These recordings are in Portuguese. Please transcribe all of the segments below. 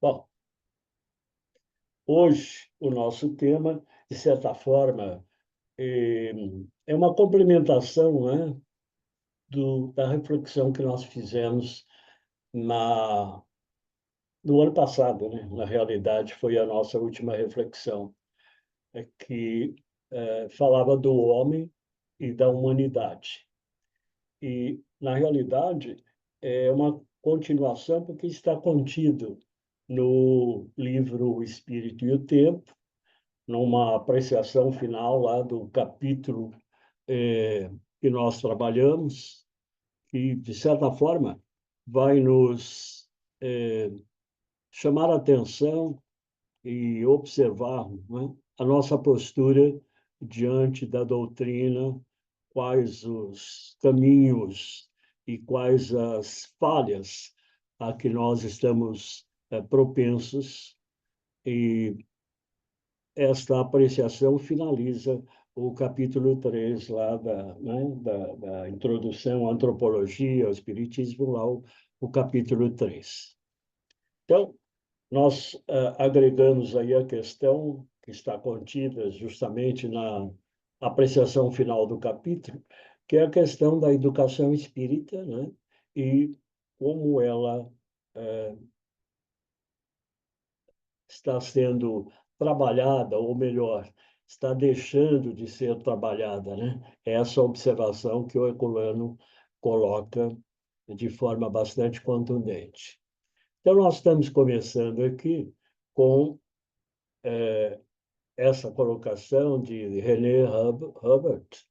Bom, hoje o nosso tema, de certa forma, é uma complementação, né, da reflexão que nós fizemos no ano passado, né? Na realidade, foi a nossa última reflexão, que falava do homem e da humanidade. E, na realidade, é uma continuação porque está contido no livro O Espírito e o Tempo, numa apreciação final lá do capítulo que nós trabalhamos, que, de certa forma, vai nos chamar a atenção e observar, né, a nossa postura diante da doutrina, quais os caminhos e quais as falhas a que nós estamos propensos, e esta apreciação finaliza o capítulo 3 lá da introdução à antropologia, ao espiritismo, lá o capítulo 3. Então, nós agregamos aí a questão que está contida justamente na apreciação final do capítulo, que é a questão da educação espírita, né? E como ela está sendo trabalhada, ou melhor, está deixando de ser trabalhada, né? Essa observação que o Herculano coloca de forma bastante contundente. Então, nós estamos começando aqui com essa colocação de René Hubert,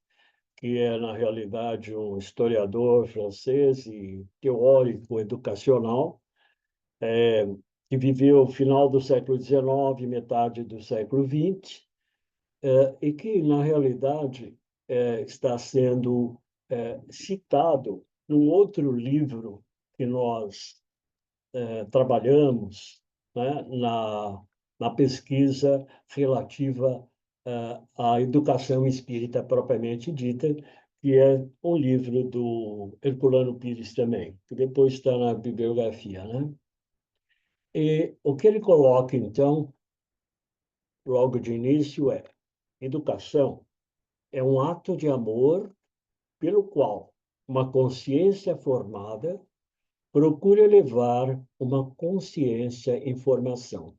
que é, na realidade, um historiador francês e teórico educacional, que viveu o final do século XIX, metade do século XX, e que, na realidade, está sendo citado num outro livro que nós trabalhamos, né, na pesquisa relativa à educação espírita propriamente dita, que é um livro do Herculano Pires também, que depois está na bibliografia, né? E o que ele coloca, então, logo de início é: educação é um ato de amor pelo qual uma consciência formada procura elevar uma consciência em formação.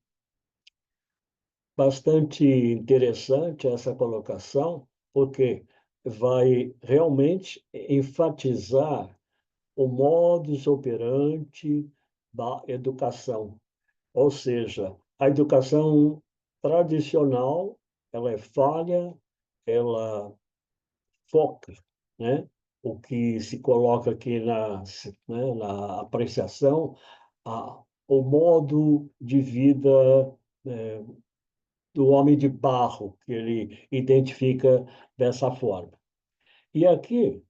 Bastante interessante essa colocação, porque vai realmente enfatizar o modus operandi da educação. Ou seja, a educação tradicional, ela é falha, ela foca, né? O que se coloca aqui na apreciação, o modo de vida eh, do homem de barro, que ele identifica dessa forma. E aqui,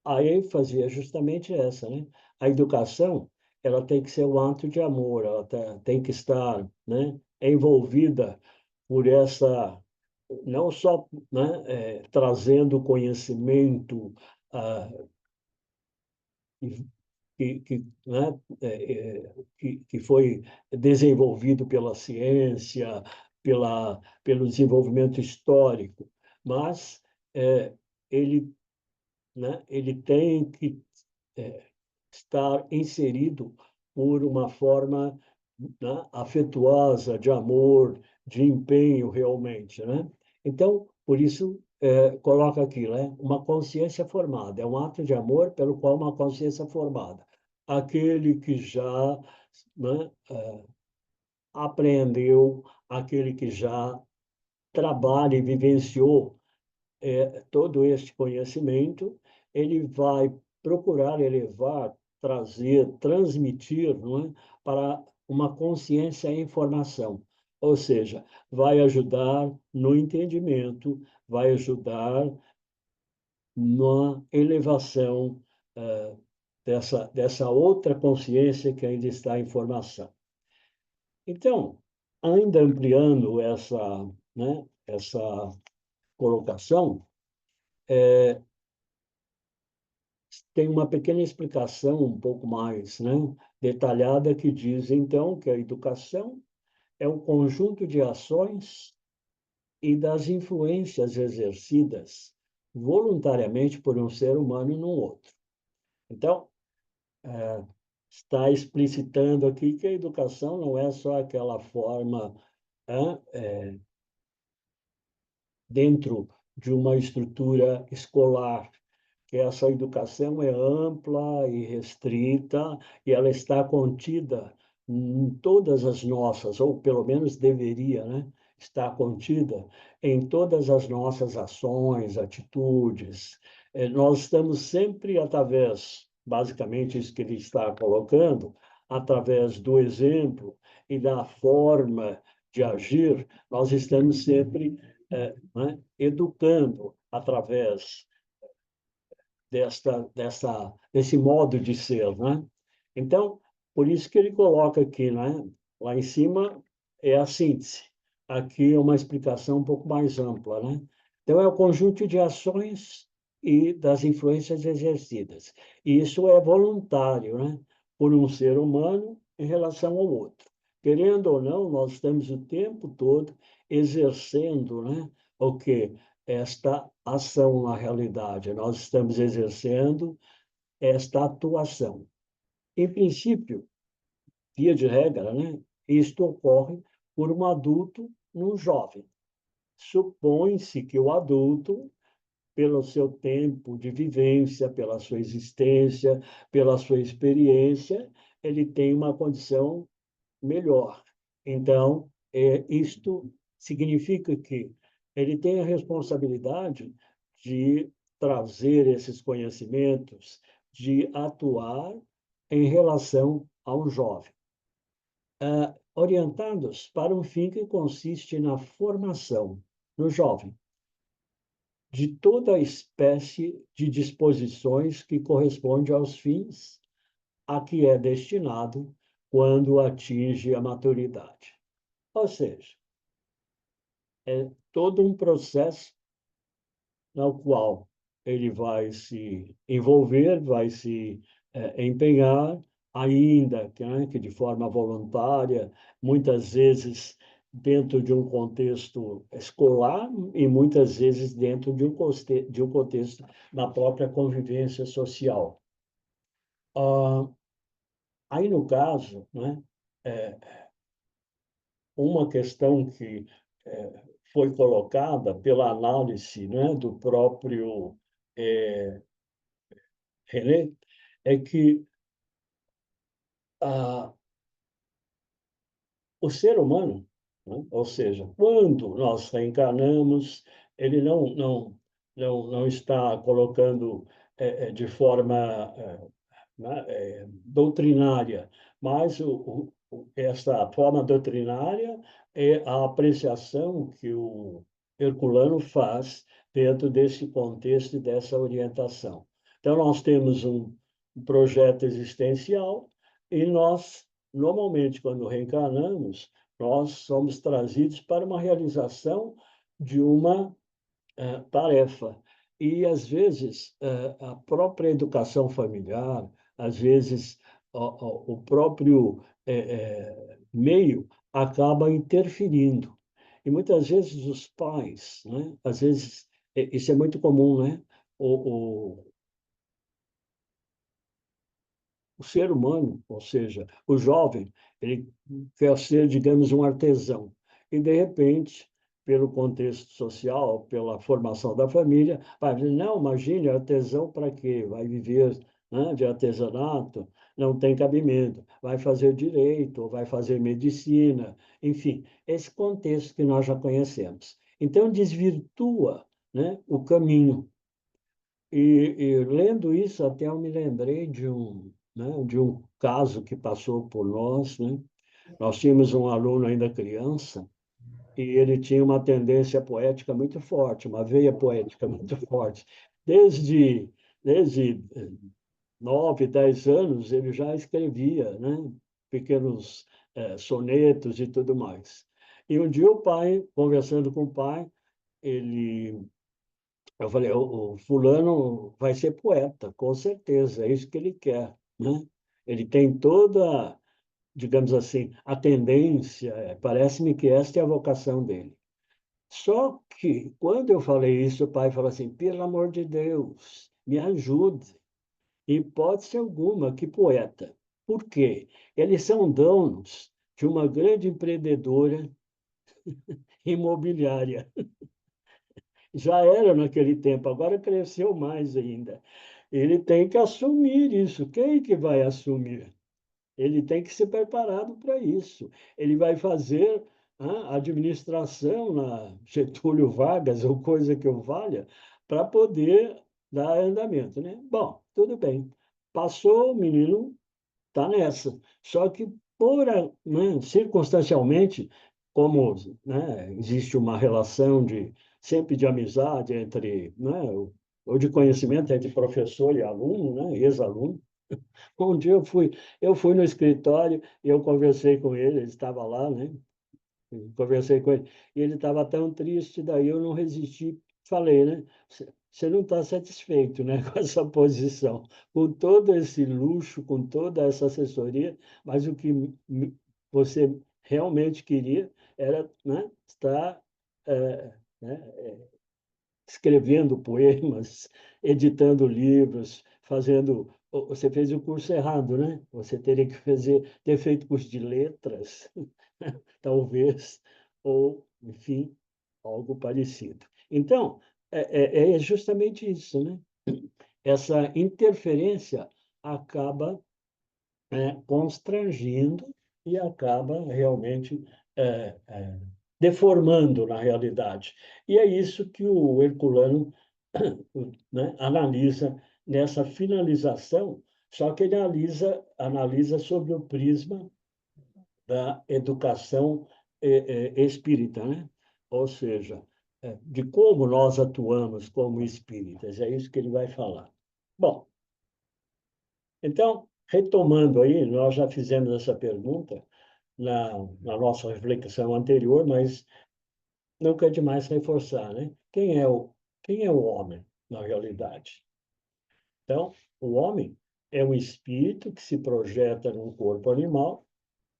a ênfase é justamente essa, né? A educação, ela tem que ser um ato de amor, ela tem que estar, né, envolvida por essa, não só, né, trazendo conhecimento né, que foi desenvolvido pela ciência, pelo desenvolvimento histórico, mas ele, né, ele tem que estar inserido por uma forma, né, afetuosa, de amor, de empenho realmente, né? Então, por isso, coloca aqui, né? Uma consciência formada. É um ato de amor pelo qual uma consciência formada. Aquele que já, né, apreendeu, aquele que já trabalha e vivenciou todo este conhecimento, ele vai procurar elevar, trazer, transmitir, não é, para uma consciência em formação. Ou seja, vai ajudar no entendimento, vai ajudar na elevação dessa outra consciência que ainda está em formação. Então, ainda ampliando essa colocação, tem uma pequena explicação um pouco mais, né, detalhada que diz, então, que a educação é um conjunto de ações e das influências exercidas voluntariamente por um ser humano no outro. Então, está explicitando aqui que a educação não é só aquela forma dentro de uma estrutura escolar, que essa educação é ampla e restrita e ela está contida em todas as nossas, ou pelo menos deveria, né? Estar contida em todas as nossas ações, atitudes. Nós estamos sempre através, basicamente isso que ele está colocando, através do exemplo e da forma de agir, nós estamos sempre né, educando através desse modo de ser, né? Então, por isso que ele coloca aqui, né? Lá em cima é a síntese. Aqui é uma explicação um pouco mais ampla, né? Então, é o conjunto de ações e das influências exercidas. E isso é voluntário, né? Por um ser humano em relação ao outro. Querendo ou não, nós estamos o tempo todo exercendo, né? O que esta ação na realidade. Nós estamos exercendo esta atuação. Em princípio, via de regra, né, isto ocorre por um adulto num jovem. Supõe-se que o adulto, pelo seu tempo de vivência, pela sua existência, pela sua experiência, ele tem uma condição melhor. Então, isto significa que ele tem a responsabilidade de trazer esses conhecimentos, de atuar em relação ao jovem, orientados para um fim que consiste na formação no jovem de toda espécie de disposições que corresponde aos fins a que é destinado quando atinge a maturidade. Ou seja, é todo um processo no qual ele vai se envolver, vai se empenhar, ainda que de forma voluntária, muitas vezes dentro de um contexto escolar e muitas vezes dentro de um contexto da própria convivência social. Aí, no caso, né, é, uma questão que foi colocada pela análise, né, do próprio René, é que ah, o ser humano, né, ou seja, quando nós reencarnamos, ele não está colocando de forma né, doutrinária, mas essa forma doutrinária é a apreciação que o Herculano faz dentro desse contexto e dessa orientação. Então, nós temos um projeto existencial e nós, normalmente, quando reencarnamos, nós somos trazidos para uma realização de uma tarefa. E, às vezes, a própria educação familiar, às vezes, o próprio meio acaba interferindo. E, muitas vezes, os pais, né? Às vezes, isso é muito comum, né? O ser humano, ou seja, o jovem, ele quer ser, digamos, um artesão. E, de repente, pelo contexto social, pela formação da família, vai dizer, não, imagine, artesão para quê? Vai viver, né, de artesanato? Não tem cabimento. Vai fazer direito, ou vai fazer medicina, enfim, esse contexto que nós já conhecemos. Então, desvirtua, né, o caminho. E lendo isso, até eu me lembrei de um caso que passou por nós, né? Nós tínhamos um aluno ainda criança e ele tinha uma tendência poética muito forte, uma veia poética muito forte. Desde 9, 10 anos, ele já escrevia, né? Pequenos sonetos e tudo mais. E um dia o pai, conversando com o pai, ele Eu falei, o fulano vai ser poeta, com certeza, é isso que ele quer, né? Ele tem toda, digamos assim, a tendência, parece-me que esta é a vocação dele. Só que, quando eu falei isso, o pai falou assim, pelo amor de Deus, me ajude. Hipótese alguma, que poeta. Por quê? Eles são donos de uma grande empreendedora imobiliária. Já era naquele tempo, agora cresceu mais ainda. Ele tem que assumir isso. Quem que vai assumir? Ele tem que ser preparado para isso. Ele vai fazer administração na Getúlio Vargas ou coisa que o valha para poder dar andamento, né? Bom, tudo bem. Passou, o menino está nessa. Só que, né, circunstancialmente, como, né, existe uma relação sempre de amizade entre, né, ou de conhecimento entre professor e aluno, né, ex-aluno. Um dia eu fui no escritório e eu conversei com ele estava lá, né? Conversei com ele, e ele estava tão triste, daí eu não resisti, falei, né? Você não está satisfeito, né, com essa posição, com todo esse luxo, com toda essa assessoria, mas o que você realmente queria era, né, estar né, escrevendo poemas, editando livros, fazendo. Você fez o curso errado, né? Você teria que ter feito curso de letras, talvez, ou, enfim, algo parecido. Então, é justamente isso, né? Essa interferência acaba constrangindo e acaba realmente é, é, deformando na realidade. E é isso que o Herculano né, analisa nessa finalização, só que ele analisa sobre o prisma da educação espírita, né? Ou seja, de como nós atuamos como espíritas, é isso que ele vai falar. Bom, então, retomando aí, nós já fizemos essa pergunta na nossa reflexão anterior, mas nunca é demais reforçar, né? Quem é o homem, na realidade? Então, o homem é um espírito que se projeta num corpo animal,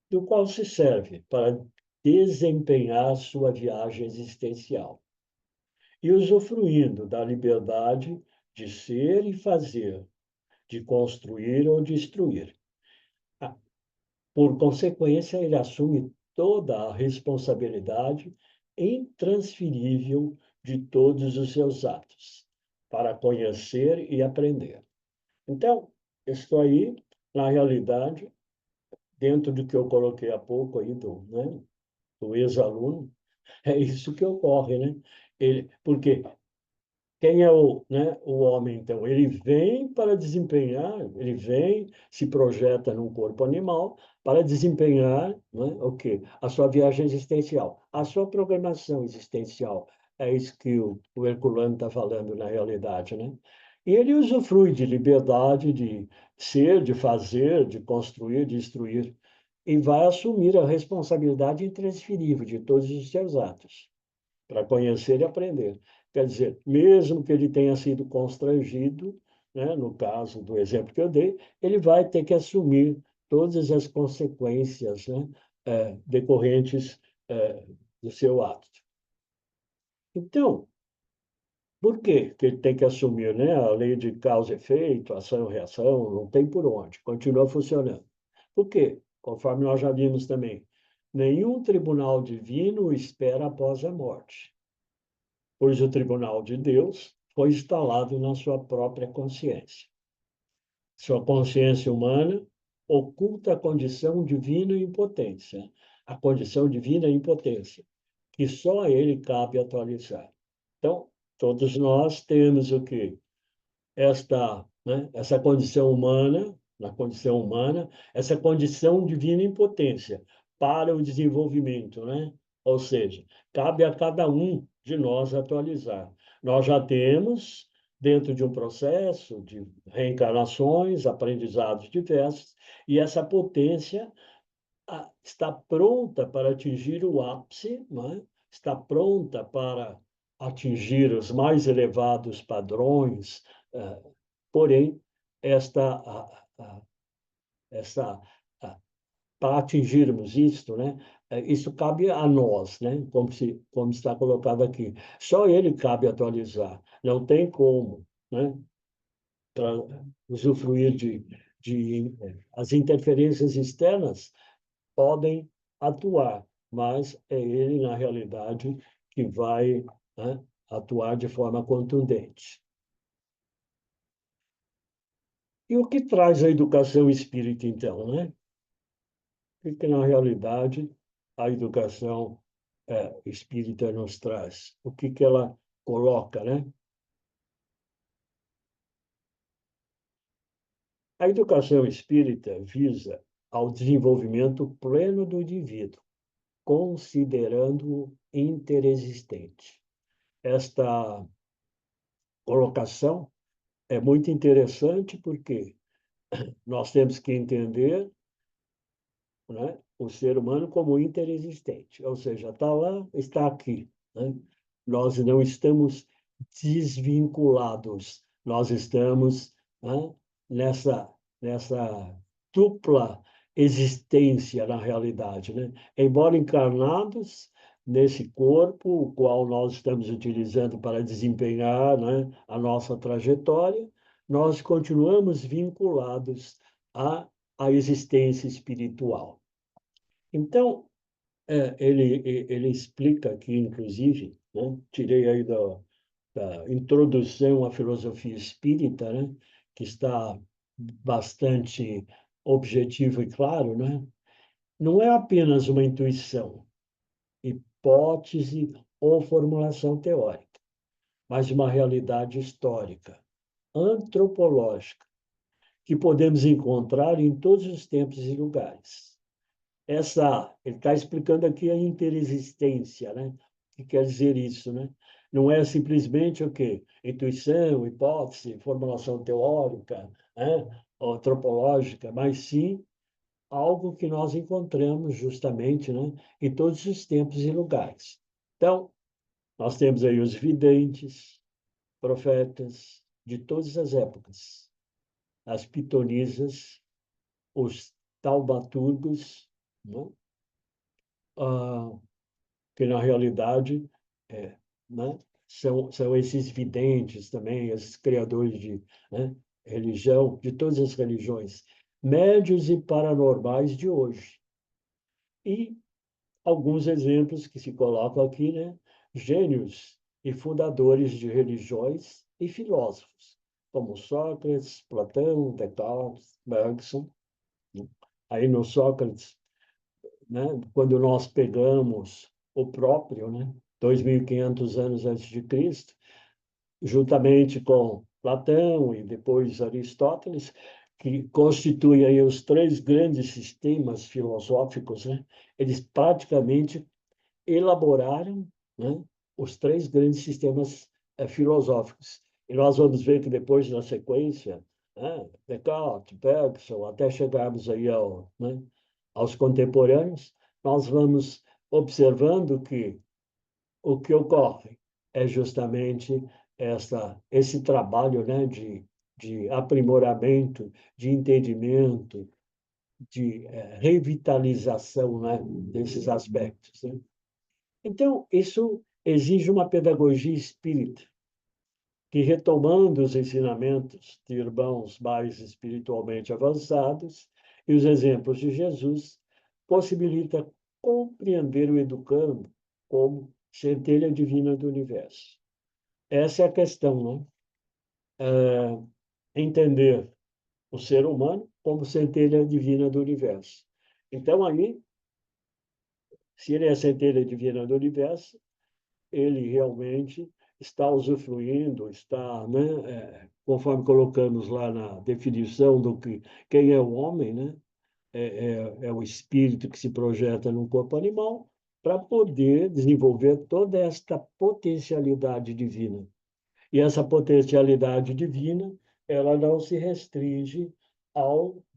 do qual se serve para desempenhar sua viagem existencial e usufruindo da liberdade de ser e fazer, de construir ou destruir. Por consequência, ele assume toda a responsabilidade intransferível de todos os seus atos, para conhecer e aprender. Então, isso aí, na realidade, dentro do que eu coloquei há pouco aí do ex-aluno, é isso que ocorre, né? Porque quem é o homem, então? Ele vem para desempenhar, ele vem, se projeta num corpo animal para desempenhar, né, o quê? A sua viagem existencial, a sua programação existencial. É isso que o Herculano está falando na realidade, né? E ele usufrui de liberdade de ser, de fazer, de construir, de destruir, e vai assumir a responsabilidade intransferível de todos os seus atos para conhecer e aprender. Quer dizer, mesmo que ele tenha sido constrangido, né, no caso do exemplo que eu dei, ele vai ter que assumir todas as consequências, né, decorrentes do seu ato. Então, por que ele tem que assumir, né, a lei de causa e efeito, ação e reação, não tem por onde, continua funcionando. Por quê? Conforme nós já vimos também, nenhum tribunal divino espera após a morte, pois o tribunal de Deus foi instalado na sua própria consciência. Sua consciência humana oculta a condição divina e impotência, a condição divina e impotência, que só a ele cabe atualizar. Então, todos nós temos o quê? Essa condição humana, na condição humana, essa condição divina impotência para o desenvolvimento, né? Ou seja, cabe a cada um de nós atualizar. Nós já temos, dentro de um processo de reencarnações, aprendizados diversos, e essa potência está pronta para atingir o ápice, né? Está pronta para atingir os mais elevados padrões, porém, esta, essa, para atingirmos isto, né, isso cabe a nós, né, como está colocado aqui. Só ele cabe atualizar, não tem como, né, para usufruir as interferências externas podem atuar, mas é ele, na realidade, que vai, né, atuar de forma contundente. E o que traz a educação espírita, então, né? O que, na realidade, a educação espírita nos traz? O que ela coloca, né? A educação espírita visa ao desenvolvimento pleno do indivíduo, considerando-o interexistente. Esta colocação é muito interessante porque nós temos que entender, né, o ser humano como interexistente, ou seja, está lá, está aqui, né? Nós não estamos desvinculados, nós estamos, né, nessa dupla existência na realidade, né? Embora encarnados nesse corpo, o qual nós estamos utilizando para desempenhar, né, a nossa trajetória, nós continuamos vinculados à existência espiritual. Então, ele explica aqui, inclusive, né, tirei aí da introdução à filosofia espírita, né, que está bastante objetivo e claro, né? Não é apenas uma intuição, hipótese ou formulação teórica, mas uma realidade histórica, antropológica, que podemos encontrar em todos os tempos e lugares. Ele está explicando aqui a interexistência, né? O que quer dizer isso, né? Não é simplesmente o quê? Intuição, hipótese, formulação teórica, né? Antropológica, mas sim algo que nós encontramos justamente, né, em todos os tempos e lugares. Então, nós temos aí os videntes, profetas de todas as épocas, as pitonisas, os taumaturgos, né? Ah, que na realidade né, são esses videntes também, esses criadores de, né, religião, de todas as religiões, médios e paranormais de hoje. E alguns exemplos que se colocam aqui, né? Gênios e fundadores de religiões e filósofos, como Sócrates, Platão, Descartes, Bergson, né? Aí no Sócrates, né? Quando nós pegamos o próprio, né? 2.500 anos antes de Cristo, juntamente com Platão e depois Aristóteles, que constituem aí os três grandes sistemas filosóficos, né? Eles praticamente elaboraram, né, os três grandes sistemas filosóficos. E nós vamos ver que depois, na sequência, né, Descartes, Bergson, até chegarmos aí né, aos contemporâneos, nós vamos observando que o que ocorre é justamente esse trabalho, né, de aprimoramento, de entendimento, de revitalização, né, desses aspectos, né? Então, isso exige uma pedagogia espírita, que, retomando os ensinamentos de irmãos mais espiritualmente avançados e os exemplos de Jesus, possibilita compreender o educando como centelha divina do universo. Essa é a questão, né? Entender o ser humano como centelha divina do universo. Então, aí, se ele é a centelha divina do universo, ele realmente está usufruindo, está, né, conforme colocamos lá na definição do que quem é o homem, né, é o espírito que se projeta num corpo animal para poder desenvolver toda esta potencialidade divina. E essa potencialidade divina, ela não se restringe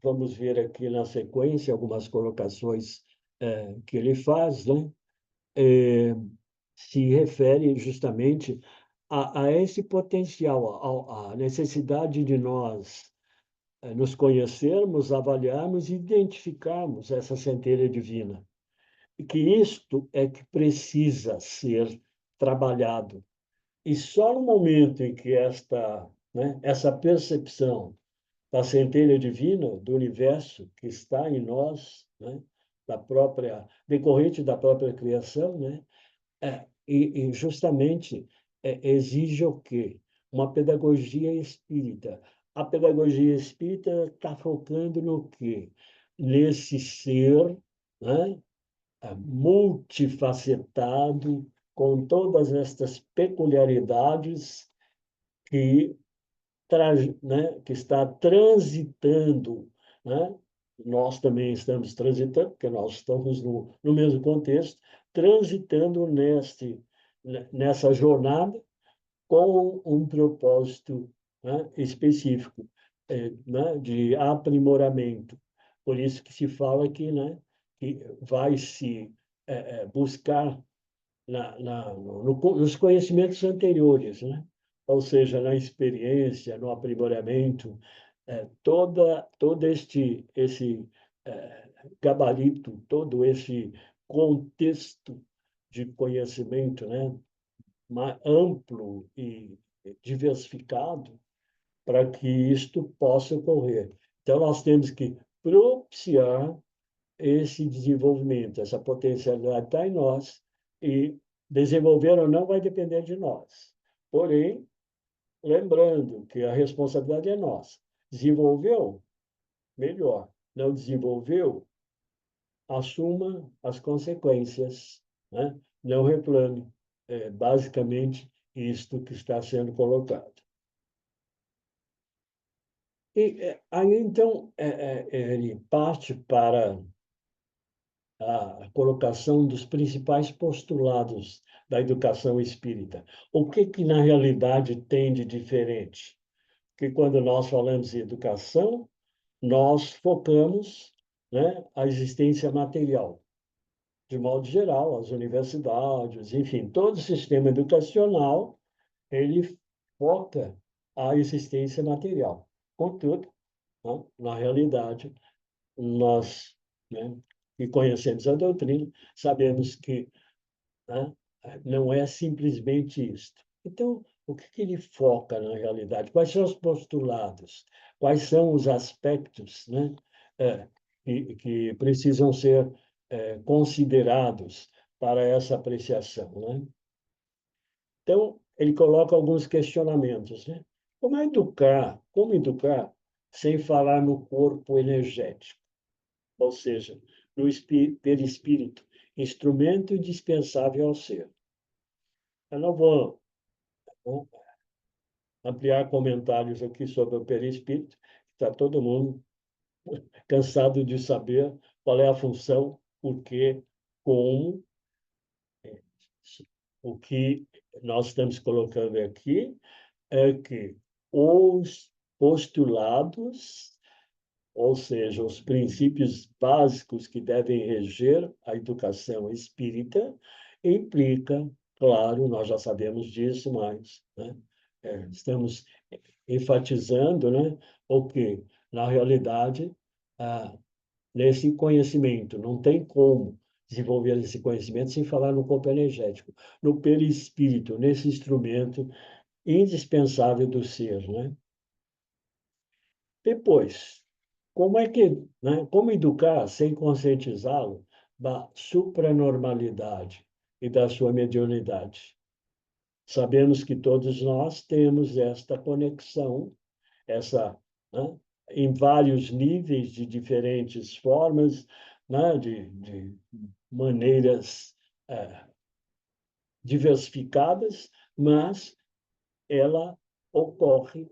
vamos ver aqui na sequência algumas colocações que ele faz, né? se refere justamente a esse potencial, à necessidade de nós nos conhecermos, avaliarmos e identificarmos essa centelha divina. E que isto é que precisa ser trabalhado. E só no momento em que essa percepção da centelha divina, do universo que está em nós, né, decorrente da própria criação, né, e justamente exige o quê? Uma pedagogia espírita. A pedagogia espírita está focando no quê? Nesse ser, né, multifacetado, com todas estas peculiaridades que, que está transitando, né? Nós também estamos transitando, porque nós estamos no mesmo contexto, transitando nessa jornada com um propósito, né, específico, né, de aprimoramento. Por isso que se fala que vai se buscar nos conhecimentos anteriores, né? Ou seja, na experiência, no aprimoramento, todo esse gabarito, todo esse contexto de conhecimento, né, mais amplo e diversificado, para que isto possa ocorrer. Então, nós temos que propiciar esse desenvolvimento, essa potencialidade está em nós, e desenvolver ou não vai depender de nós. Porém, lembrando que a responsabilidade é nossa. Desenvolveu? Melhor. Não desenvolveu? Assuma as consequências, né? Não reclame. É basicamente isto que está sendo colocado. E aí, então, ele parte para a colocação dos principais postulados da educação espírita. O que na realidade tem de diferente? Que quando nós falamos em educação, nós focamos, né, a existência material. De modo geral, as universidades, enfim, todo o sistema educacional, ele foca a existência material. Contudo, né, na realidade, nós, né, que conhecemos a doutrina, sabemos que, né, não é simplesmente isto. Então, o que ele foca na realidade? Quais são os postulados? Quais são os aspectos, né, que precisam ser considerados para essa apreciação, né? Então, ele coloca alguns questionamentos, né? Como educar sem falar no corpo energético? Ou seja, no perispírito, instrumento indispensável ao ser. Eu não vou, né, ampliar comentários aqui sobre o perispírito, está todo mundo cansado de saber qual é a função, o que, como. O que nós estamos colocando aqui é que os postulados, ou seja, os princípios básicos que devem reger a educação espírita, implica, claro, nós já sabemos disso, mas, né, estamos enfatizando, né, o que, na realidade, nesse conhecimento, não tem como desenvolver esse conhecimento sem falar no corpo energético, no perispírito, nesse instrumento indispensável do ser, né? Depois, como educar sem conscientizá-lo da supranormalidade e da sua mediunidade? Sabemos que todos nós temos esta conexão, essa, né, em vários níveis, de diferentes formas, né, de maneiras diversificadas, mas ela ocorre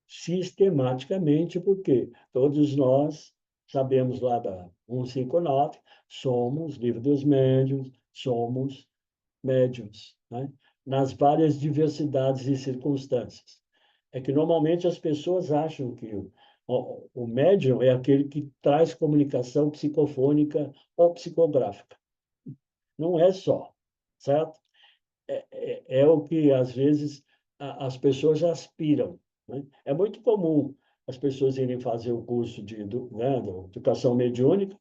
sistematicamente, porque todos nós sabemos lá da 159, somos livro dos médiuns, somos médiuns, né? Nas várias diversidades e circunstâncias. É que normalmente as pessoas acham que o médium é aquele que traz comunicação psicofônica ou psicográfica. Não é só, certo? é o que, às vezes, as pessoas aspiram, né? É muito comum as pessoas irem fazer o curso né, de educação mediúnica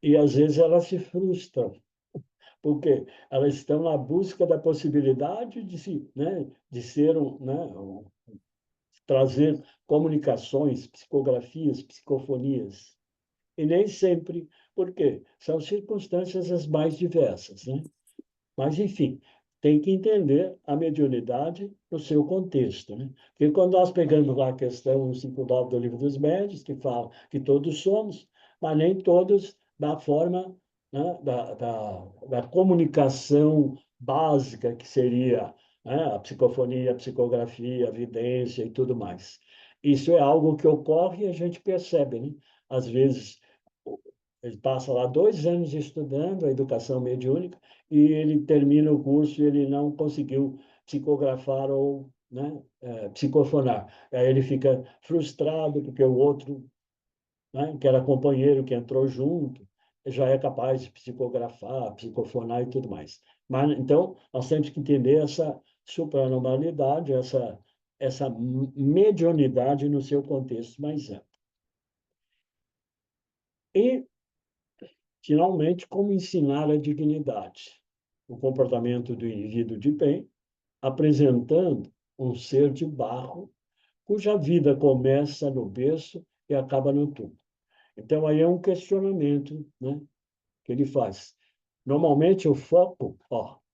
e, às vezes, elas se frustram, porque elas estão na busca da possibilidade de né, de ser trazer comunicações, psicografias, psicofonias. E nem sempre, por quê? São circunstâncias as mais diversas, né? Mas, enfim, tem que entender a mediunidade no seu contexto, né? Porque quando nós pegamos lá a questão 159 do Livro dos Médiuns, que fala que todos somos, mas nem todos da forma, né, da comunicação básica, que seria, né, a psicofonia, a psicografia, a vidência e tudo mais. Isso é algo que ocorre e a gente percebe, né? Às vezes, ele passa lá 2 anos estudando a educação mediúnica, e ele termina o curso e ele não conseguiu psicografar ou, né, psicofonar. Aí ele fica frustrado porque o outro, né, que era companheiro, que entrou junto, já é capaz de psicografar, psicofonar e tudo mais. Mas, então, nós temos que entender essa supranormalidade, essa mediunidade no seu contexto mais amplo. E, finalmente, como ensinar a dignidade, o comportamento do indivíduo de bem, apresentando um ser de barro, cuja vida começa no berço e acaba no túmulo. Então, aí é um questionamento, né, que ele faz. Normalmente, o foco,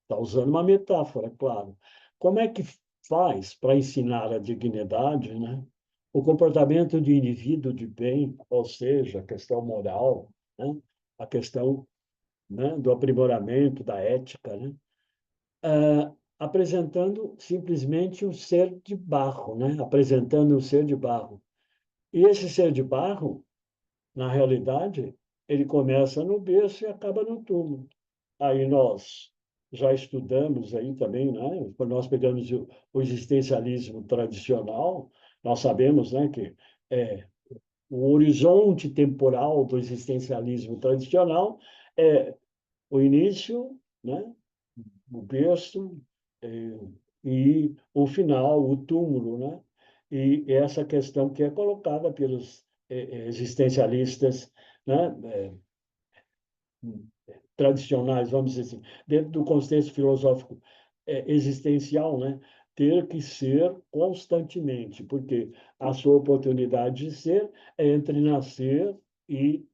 está usando uma metáfora, claro. Como é que faz para ensinar a dignidade, né? O comportamento do indivíduo de bem, ou seja, a questão moral, né? A questão, né, do aprimoramento, da ética, né? Apresentando simplesmente um ser de barro, né? Apresentando um ser de barro. E esse ser de barro, na realidade, ele começa no berço e acaba no túmulo. Aí nós já estudamos aí também, né? Quando nós pegamos o existencialismo tradicional, nós sabemos, né, que o horizonte temporal do existencialismo tradicional é o início, né, o berço, eh, e o final, o túmulo, né? E essa questão que é colocada pelos existencialistas, né, tradicionais, vamos dizer assim, dentro do contexto filosófico existencial, né? Ter que ser constantemente, porque a sua oportunidade de ser é entre nascer e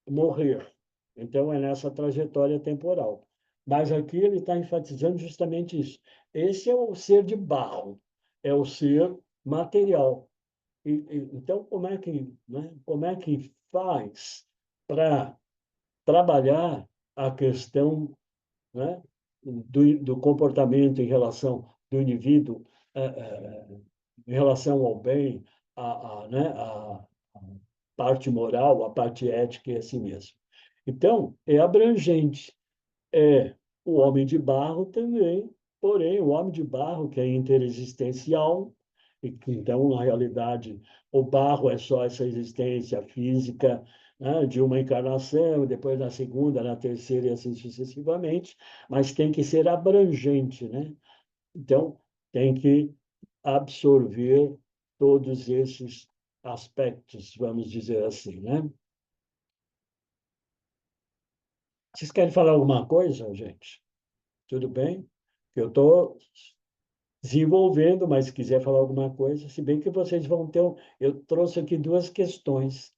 morrer. Então, é nessa trajetória temporal. Mas aqui ele está enfatizando justamente isso. Esse é o ser de barro, é o ser material. Então, como é que faz para trabalhar a questão, né, do comportamento em relação do indivíduo, em relação ao bem, né, a parte moral, a parte ética e assim mesmo. Então, é abrangente. É o homem de barro também, porém, o homem de barro, que é interexistencial, e que, então, na realidade, o barro é só essa existência física, né, de uma encarnação, depois na segunda, na terceira e assim sucessivamente, mas tem que ser abrangente, né? Então, tem que absorver todos esses aspectos, vamos dizer assim, né? Vocês querem falar alguma coisa, gente? Tudo bem? Eu estou desenvolvendo, mas se quiser falar alguma coisa, se bem que vocês vão ter. Eu trouxe aqui duas questões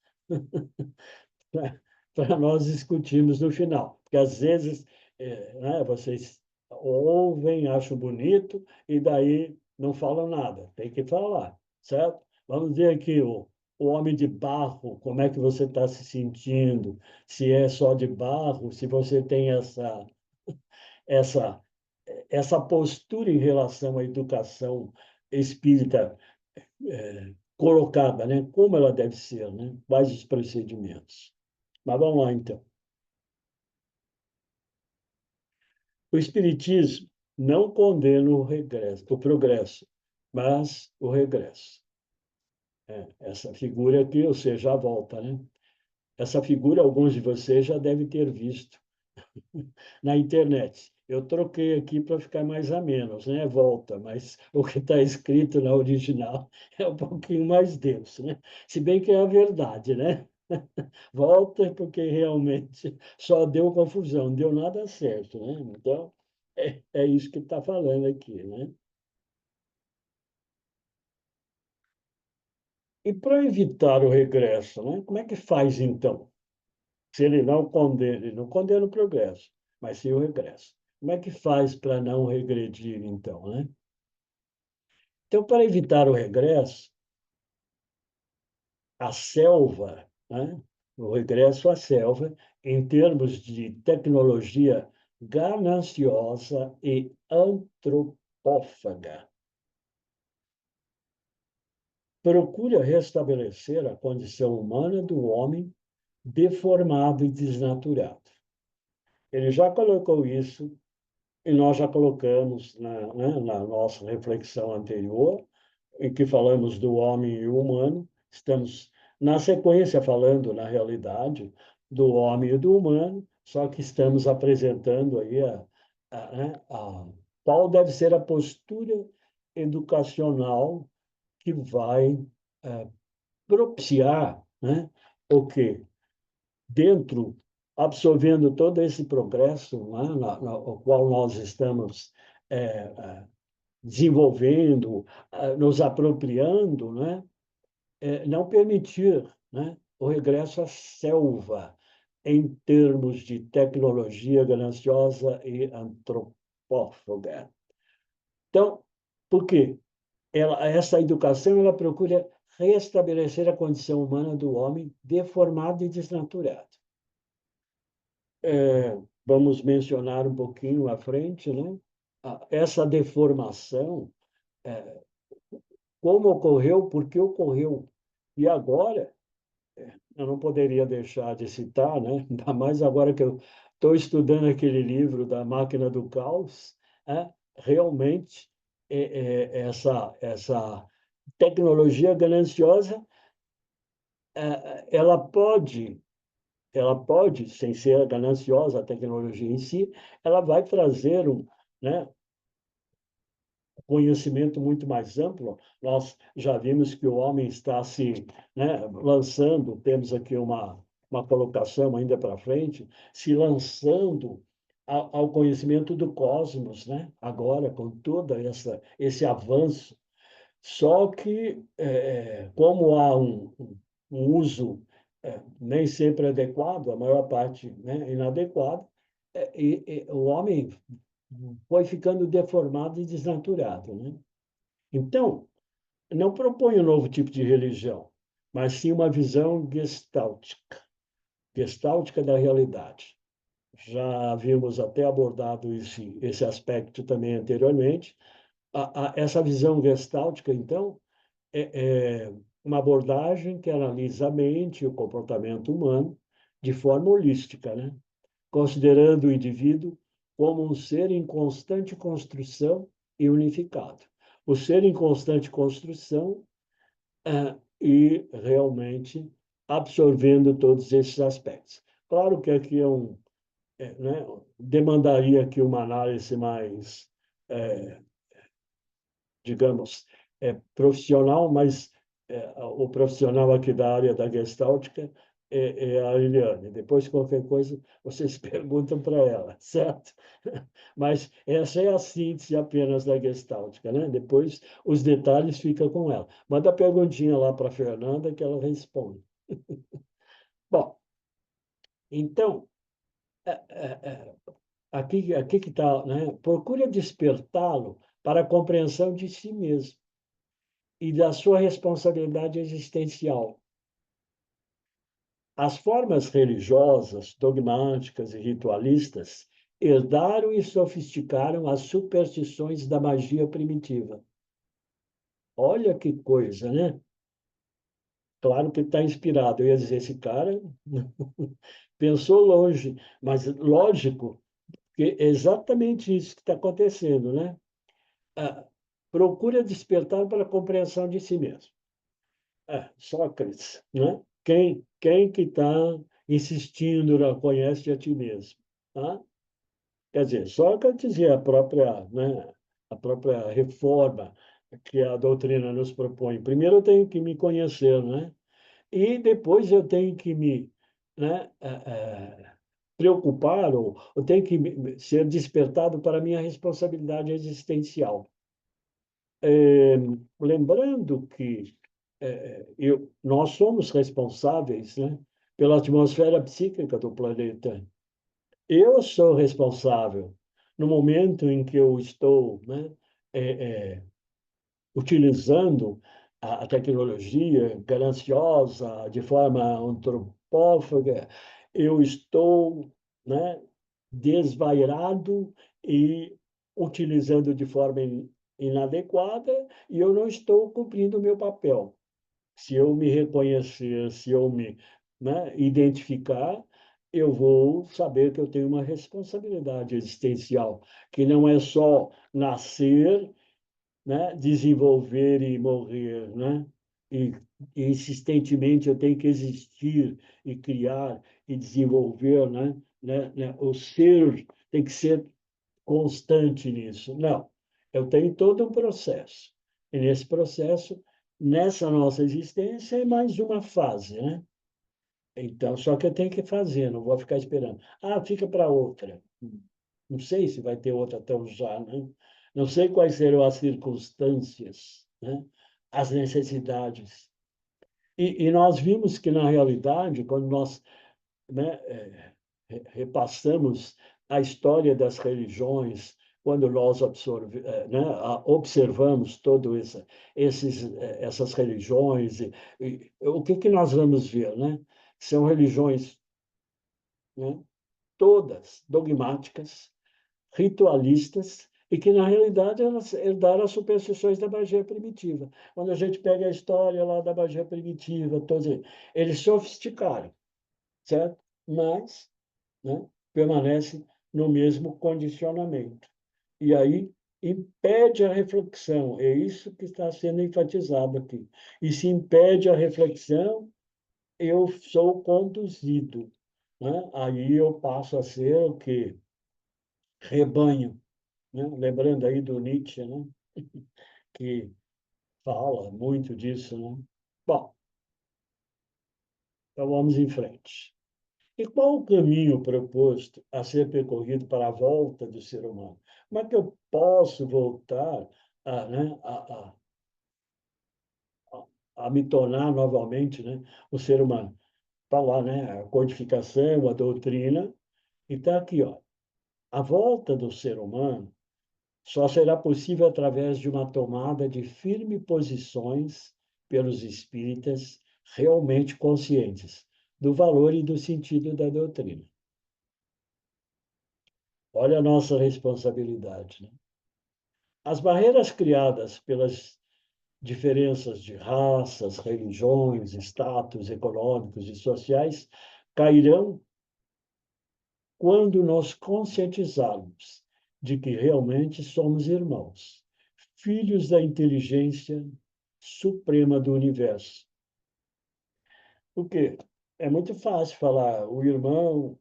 para nós discutirmos no final, porque às vezes, né, vocês ouvem, acham bonito e daí não falam nada. Tem que falar, certo? Vamos ver aqui o homem de barro, como é que você está se sentindo? Se é só de barro, se você tem essa essa postura em relação à educação espírita colocada, né? Como ela deve ser, né? Quais os procedimentos. Mas vamos lá, então. O Espiritismo não condena o progresso, mas o regresso. Essa figura aqui, ou seja, a volta, né? Essa figura, alguns de vocês já devem ter visto na internet. Eu troquei aqui para ficar mais a menos, né? Volta, mas o que está escrito na original é um pouquinho mais denso, né? Se bem que é a verdade, né? Volta porque realmente só deu confusão, não deu nada certo, né? Então, é isso que está falando aqui, né? E para evitar o regresso, né? Como é que faz então? Se ele não condena o progresso, mas sim o regresso. Como é que faz para não regredir, então, né? Então, para evitar o regresso, a selva, né? O regresso à selva, em termos de tecnologia gananciosa e antropófaga, procura restabelecer a condição humana do homem deformado e desnaturado. Ele já colocou isso e nós já colocamos na nossa reflexão anterior, em que falamos do homem e o humano, estamos, na sequência, falando, na realidade, do homem e do humano, só que estamos apresentando aí qual deve ser a postura educacional que vai propiciar, né, o que dentro, absorvendo todo esse progresso, né, o qual nós estamos desenvolvendo, nos apropriando, né, não permitir, né, o regresso à selva em termos de tecnologia gananciosa e antropófaga. Então, por quê? Essa educação ela procura restabelecer a condição humana do homem deformado e desnaturado. Vamos mencionar um pouquinho à frente, né? Essa deformação, como ocorreu, por que ocorreu. E agora, eu não poderia deixar de citar, né? Ainda mais agora que eu estou estudando aquele livro da Máquina do Caos, realmente essa tecnologia gananciosa, ela pode sem ser gananciosa a tecnologia em si, ela vai trazer né, conhecimento muito mais amplo. Nós já vimos que o homem está se, né, lançando, temos aqui uma colocação ainda para frente, se lançando ao conhecimento do cosmos, né? Agora, com todo esse avanço. Só que, como há um uso nem sempre adequado, a maior parte, né, inadequado, e o homem foi ficando deformado e desnaturado, né? Então, não propõe um novo tipo de religião, mas sim uma visão gestáltica da realidade. Já havíamos até abordado esse aspecto também anteriormente. Essa visão gestáltica, então, é uma abordagem que analisa a mente e o comportamento humano de forma holística, né? Considerando o indivíduo como um ser em constante construção e unificado. O ser em constante construção e realmente absorvendo todos esses aspectos. Claro que aqui né, demandaria aqui uma análise mais, digamos, profissional, mas o profissional aqui da área da gestáltica é a Eliane. Depois, qualquer coisa, vocês perguntam para ela, certo? Mas essa é a síntese apenas da gestáltica, né? Depois, os detalhes ficam com ela. Manda a perguntinha lá para a Fernanda que ela responde. Bom, então, aqui que está, né? Procura despertá-lo para a compreensão de si mesmo e da sua responsabilidade existencial. As formas religiosas, dogmáticas e ritualistas herdaram e sofisticaram as superstições da magia primitiva. Olha que coisa, né? Claro que está inspirado. Eu ia dizer, esse cara pensou longe, mas lógico que é exatamente isso que está acontecendo, né? Ah, procura despertar para a compreensão de si mesmo. Sócrates, né? Quem que está insistindo na conhece a ti mesmo? Tá? Quer dizer, Sócrates e a própria reforma que a doutrina nos propõe. Primeiro eu tenho que me conhecer, né? E depois eu tenho que me, né, preocupar, ou eu tenho que ser despertado para a minha responsabilidade existencial. Lembrando que nós somos responsáveis, né, pela atmosfera psíquica do planeta. Eu sou responsável no momento em que eu estou, né, é, é, utilizando a tecnologia gananciosa, de forma antropófaga, eu estou, né, desvairado e utilizando de forma inadequada, e eu não estou cumprindo o meu papel. Se eu me reconhecer, se eu me, né, identificar, eu vou saber que eu tenho uma responsabilidade existencial, que não é só nascer, né, desenvolver e morrer, né? E, e insistentemente eu tenho que existir e criar e desenvolver, né? O ser tem que ser constante nisso. Não, eu tenho todo um processo. E nesse processo, nessa nossa existência, é mais uma fase, né? Então, só que eu tenho que fazer, não vou ficar esperando. Ah, fica para outra. Não sei se vai ter outra tão já, né? Não sei quais serão as circunstâncias, né? As necessidades. E nós vimos que, na realidade, quando nós, né, repassamos a história das religiões, quando nós né, observamos todas essas religiões, o que, que nós vamos ver? Né? São religiões, né, todas dogmáticas, ritualistas, e que, na realidade, elas herdaram as superstições da magia primitiva. Quando a gente pega a história lá da magia primitiva, todos eles sofisticaram, certo? Mas, né, permanece no mesmo condicionamento. E aí impede a reflexão. É isso que está sendo enfatizado aqui. E se impede a reflexão, eu sou conduzido, né? Aí eu passo a ser o quê? Rebanho, né? Lembrando aí do Nietzsche, né? Que fala muito disso, né? Bom, então vamos em frente. E qual o caminho proposto a ser percorrido para a volta do ser humano? Como é que eu posso voltar a, né, a me tornar novamente, né, o ser humano? Está lá, né, a codificação, a doutrina, e está aqui, ó. A volta do ser humano só será possível através de uma tomada de firme posições pelos espíritas realmente conscientes do valor e do sentido da doutrina. Olha a nossa responsabilidade, né? As barreiras criadas pelas diferenças de raças, religiões, status econômicos e sociais cairão quando nos conscientizarmos de que realmente somos irmãos, filhos da inteligência suprema do universo. Por quê? É muito fácil falar o irmão,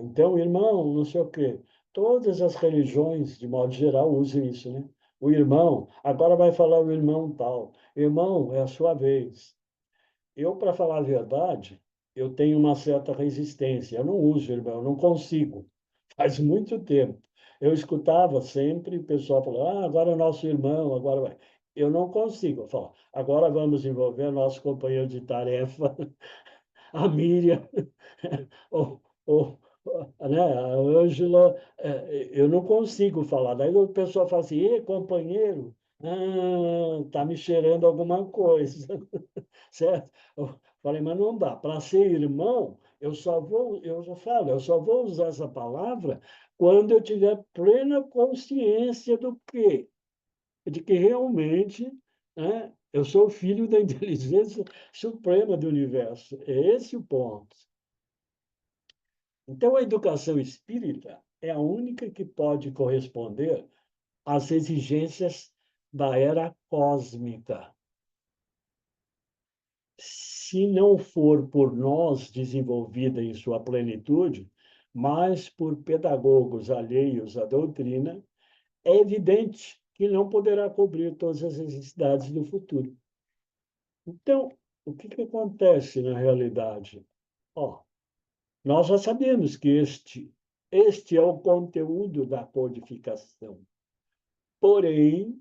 então irmão, não sei o quê. Todas as religiões, de modo geral, usam isso, né? O irmão, agora vai falar o irmão tal. Irmão, é a sua vez. Eu, para falar a verdade, eu tenho uma certa resistência. Eu não uso irmão, eu não consigo. Faz muito tempo. Eu escutava sempre o pessoal falar, agora é nosso irmão, agora vai. Eu não consigo. Eu falo, agora vamos envolver nosso companheiro de tarefa, a Miriam, ou, né, a Ângela. Eu não consigo falar. Daí o pessoal fala assim, e companheiro, tá me cheirando alguma coisa. Certo? Eu falei, mas não dá. Para ser irmão, eu já falo, eu só vou usar essa palavra quando eu tiver plena consciência do quê? De que realmente, né, eu sou filho da inteligência suprema do universo. É esse o ponto. Então, a educação espírita é a única que pode corresponder às exigências da era cósmica. Se não for por nós desenvolvida em sua plenitude, mas por pedagogos alheios à doutrina, é evidente que não poderá cobrir todas as necessidades do futuro. Então, o que que acontece na realidade? Ó, nós já sabemos que este é o conteúdo da codificação. Porém,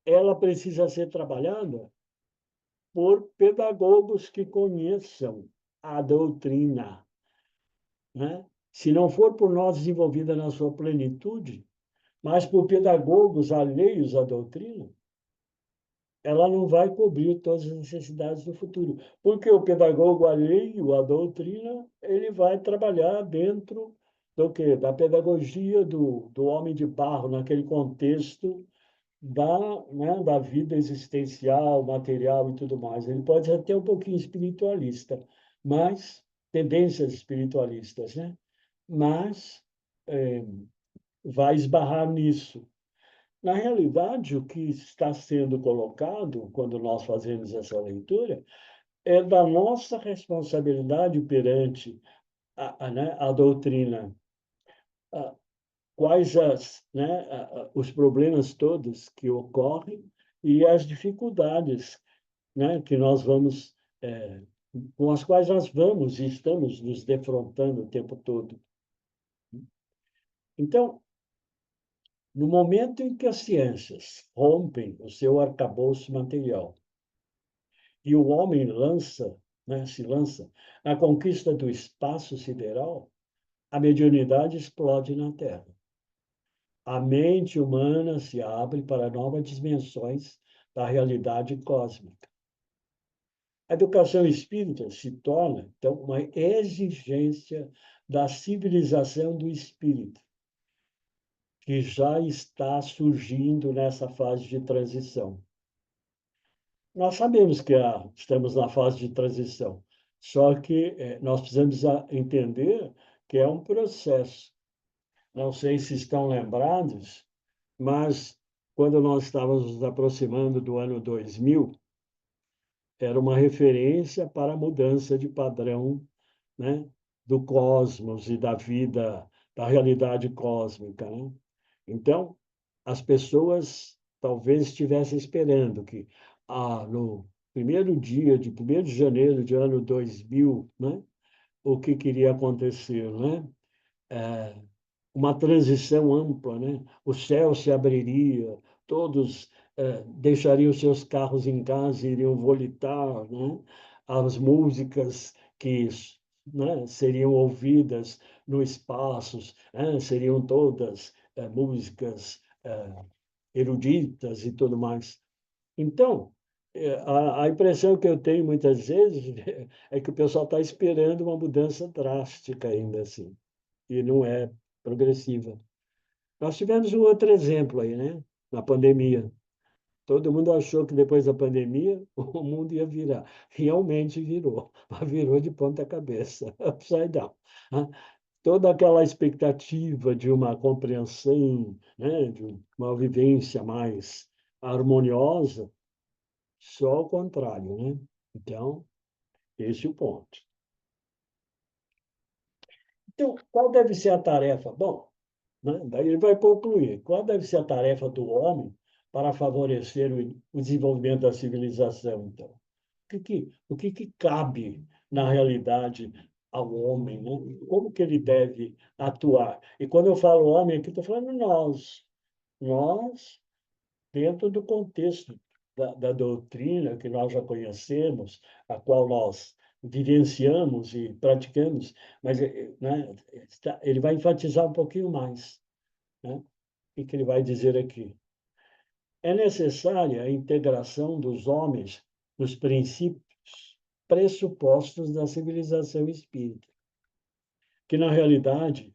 ela precisa ser trabalhada por pedagogos que conheçam a doutrina, né? Se não for por nós desenvolvida na sua plenitude, mas por pedagogos alheios à doutrina, ela não vai cobrir todas as necessidades do futuro. Porque o pedagogo alheio à doutrina, ele vai trabalhar dentro do quê? Da pedagogia do homem de barro, naquele contexto da vida existencial, material e tudo mais. Ele pode ser até um pouquinho espiritualista, mas tendências espiritualistas, né? Mas vai esbarrar nisso. Na realidade, o que está sendo colocado, quando nós fazemos essa leitura, é da nossa responsabilidade perante né, a doutrina. Quais os problemas todos que ocorrem e as dificuldades, né, que nós vamos, com as quais nós vamos e estamos nos defrontando o tempo todo. Então, no momento em que as ciências rompem o seu arcabouço material e o homem se lança na conquista do espaço sideral, a mediunidade explode na Terra. A mente humana se abre para novas dimensões da realidade cósmica. A educação espírita se torna, então, uma exigência da civilização do espírito, que já está surgindo nessa fase de transição. Nós sabemos que estamos na fase de transição, só que nós precisamos entender que é um processo. Não sei se estão lembrados, mas quando nós estávamos nos aproximando do ano 2000, era uma referência para a mudança de padrão, né, do cosmos e da vida, da realidade cósmica, né? Então, as pessoas talvez estivessem esperando que no primeiro dia de 1º de janeiro de ano 2000, né, o que queria acontecer, né? Uma transição ampla, né? O céu se abriria, todos deixariam seus carros em casa e iriam volitar, né? As músicas que, né, seriam ouvidas no espaço, né, seriam todas músicas eruditas e tudo mais. Então, a impressão que eu tenho muitas vezes é que o pessoal está esperando uma mudança drástica ainda assim, e não é progressiva. Nós tivemos um outro exemplo aí, né? Na pandemia. Todo mundo achou que depois da pandemia o mundo ia virar. Realmente virou, mas virou de ponta cabeça, upside down. Né? Toda aquela expectativa de uma compreensão, né? De uma vivência mais harmoniosa, só o contrário, né? Então, esse é o ponto. Então, qual deve ser a tarefa? Bom, né? Daí ele vai concluir. Qual deve ser a tarefa do homem para favorecer o desenvolvimento da civilização, então? O que cabe, na realidade, ao homem, né? Como que ele deve atuar? E quando eu falo homem aqui, estou falando nós, dentro do contexto da doutrina que nós já conhecemos, a qual nós vivenciamos e praticamos, mas né, ele vai enfatizar um pouquinho mais, né? O que ele vai dizer aqui? É necessária a integração dos homens nos princípios pressupostos da civilização espírita, que na realidade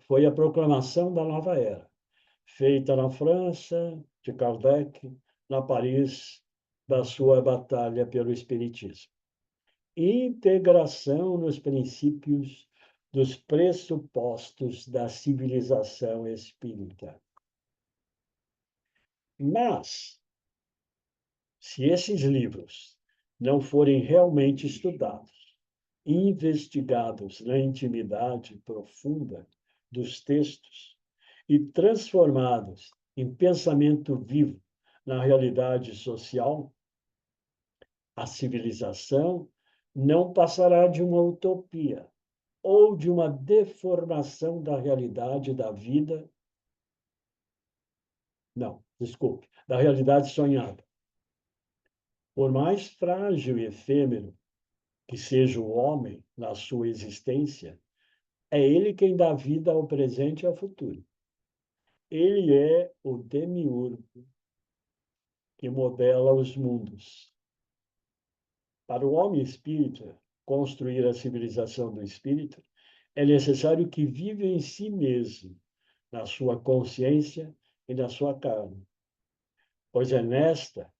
foi a proclamação da nova era, feita na França, de Kardec, na Paris, da sua batalha pelo espiritismo. Integração nos princípios dos pressupostos da civilização espírita. Mas, se esses livros não forem realmente estudados investigados na intimidade profunda dos textos e transformados em pensamento vivo na realidade social, a civilização não passará de uma utopia ou de uma deformação da realidade da vida. Não, desculpe, da realidade sonhada. Por mais frágil e efêmero que seja o homem na sua existência, é ele quem dá vida ao presente e ao futuro. Ele é o demiurgo que modela os mundos. Para o homem espírita construir a civilização do espírito, é necessário que viva em si mesmo, na sua consciência e na sua carne, pois é nesta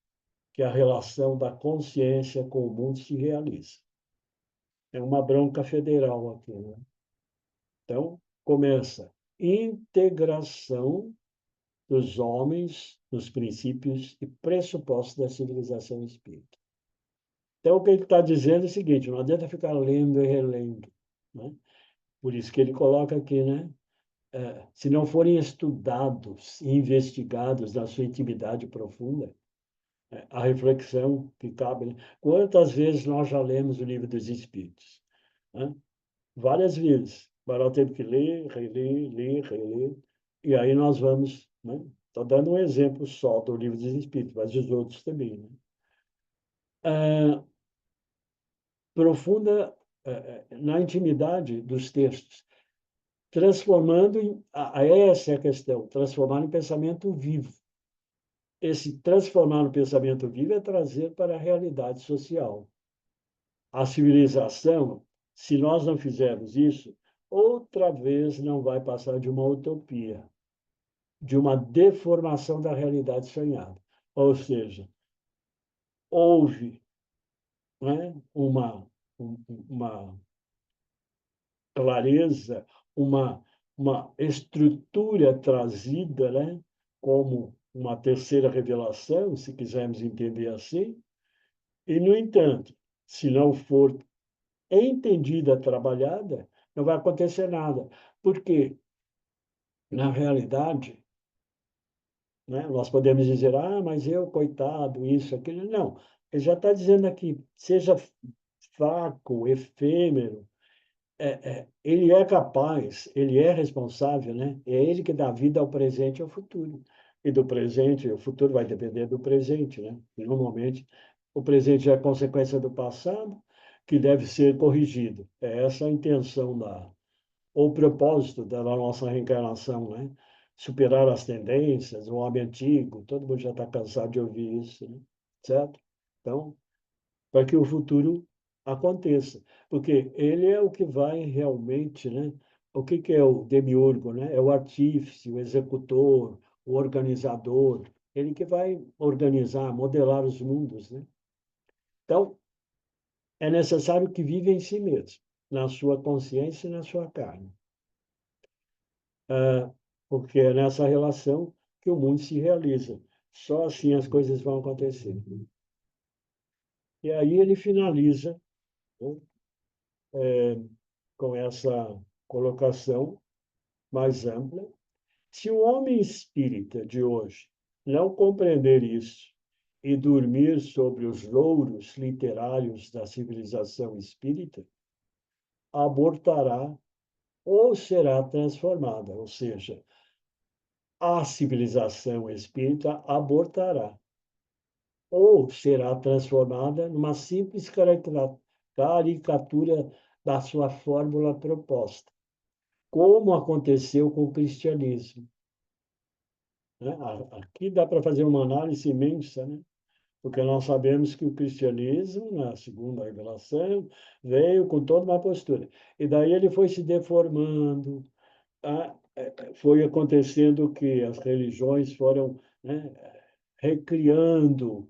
que a relação da consciência com o mundo se realiza. É uma bronca federal aqui, né? Então, começa integração dos homens nos princípios e pressupostos da civilização espírita. Então, o que ele está dizendo é o seguinte: não adianta ficar lendo e relendo, né? Por isso que ele coloca aqui, né? Se não forem estudados e investigados na sua intimidade profunda, a reflexão que cabe. Né? Quantas vezes nós já lemos o Livro dos Espíritos? Né? Várias vezes. Mas nós temos que ler, reler, ler, reler. E aí nós vamos. Né? Estou dando um exemplo só do Livro dos Espíritos, mas os outros também. Né? Profunda na intimidade dos textos, transformando em. Essa é a questão, transformar em pensamento vivo. Esse transformar no pensamento vivo é trazer para a realidade social. A civilização, se nós não fizermos isso, outra vez não vai passar de uma utopia, de uma deformação da realidade sonhada. Ou seja, houve, né, uma clareza, uma estrutura trazida, né, como uma terceira revelação, se quisermos entender assim, e, no entanto, se não for entendida, trabalhada, não vai acontecer nada. Porque, na realidade, né, nós podemos dizer, mas eu, coitado, isso, aquilo. Não, ele já está dizendo aqui, seja fraco, efêmero, ele é capaz, ele é responsável, né? É ele que dá vida ao presente e ao futuro. E do presente, o futuro vai depender do presente, né? E, normalmente, o presente é a consequência do passado, que deve ser corrigido. É essa a intenção ou o propósito da nossa reencarnação, né? Superar as tendências, o homem antigo, todo mundo já está cansado de ouvir isso, né? Certo? Então, para que o futuro aconteça, porque ele é o que vai realmente, né? O que é o demiurgo, né? É o artífice, o executor, o organizador, ele que vai organizar, modelar os mundos, né? Então, é necessário que viva em si mesmo, na sua consciência e na sua carne, porque é nessa relação que o mundo se realiza. Só assim as coisas vão acontecer. E aí ele finaliza, né, com essa colocação mais ampla. Se o homem espírita de hoje não compreender isso e dormir sobre os louros literários da civilização espírita, abortará ou será transformada, ou seja, a civilização espírita abortará ou será transformada numa simples caricatura da sua fórmula proposta, como aconteceu com o cristianismo. Né? Aqui dá para fazer uma análise imensa, né? Porque nós sabemos que o cristianismo, na segunda revelação, veio com toda uma postura. E daí ele foi se deformando, foi acontecendo que as religiões foram, né, recriando,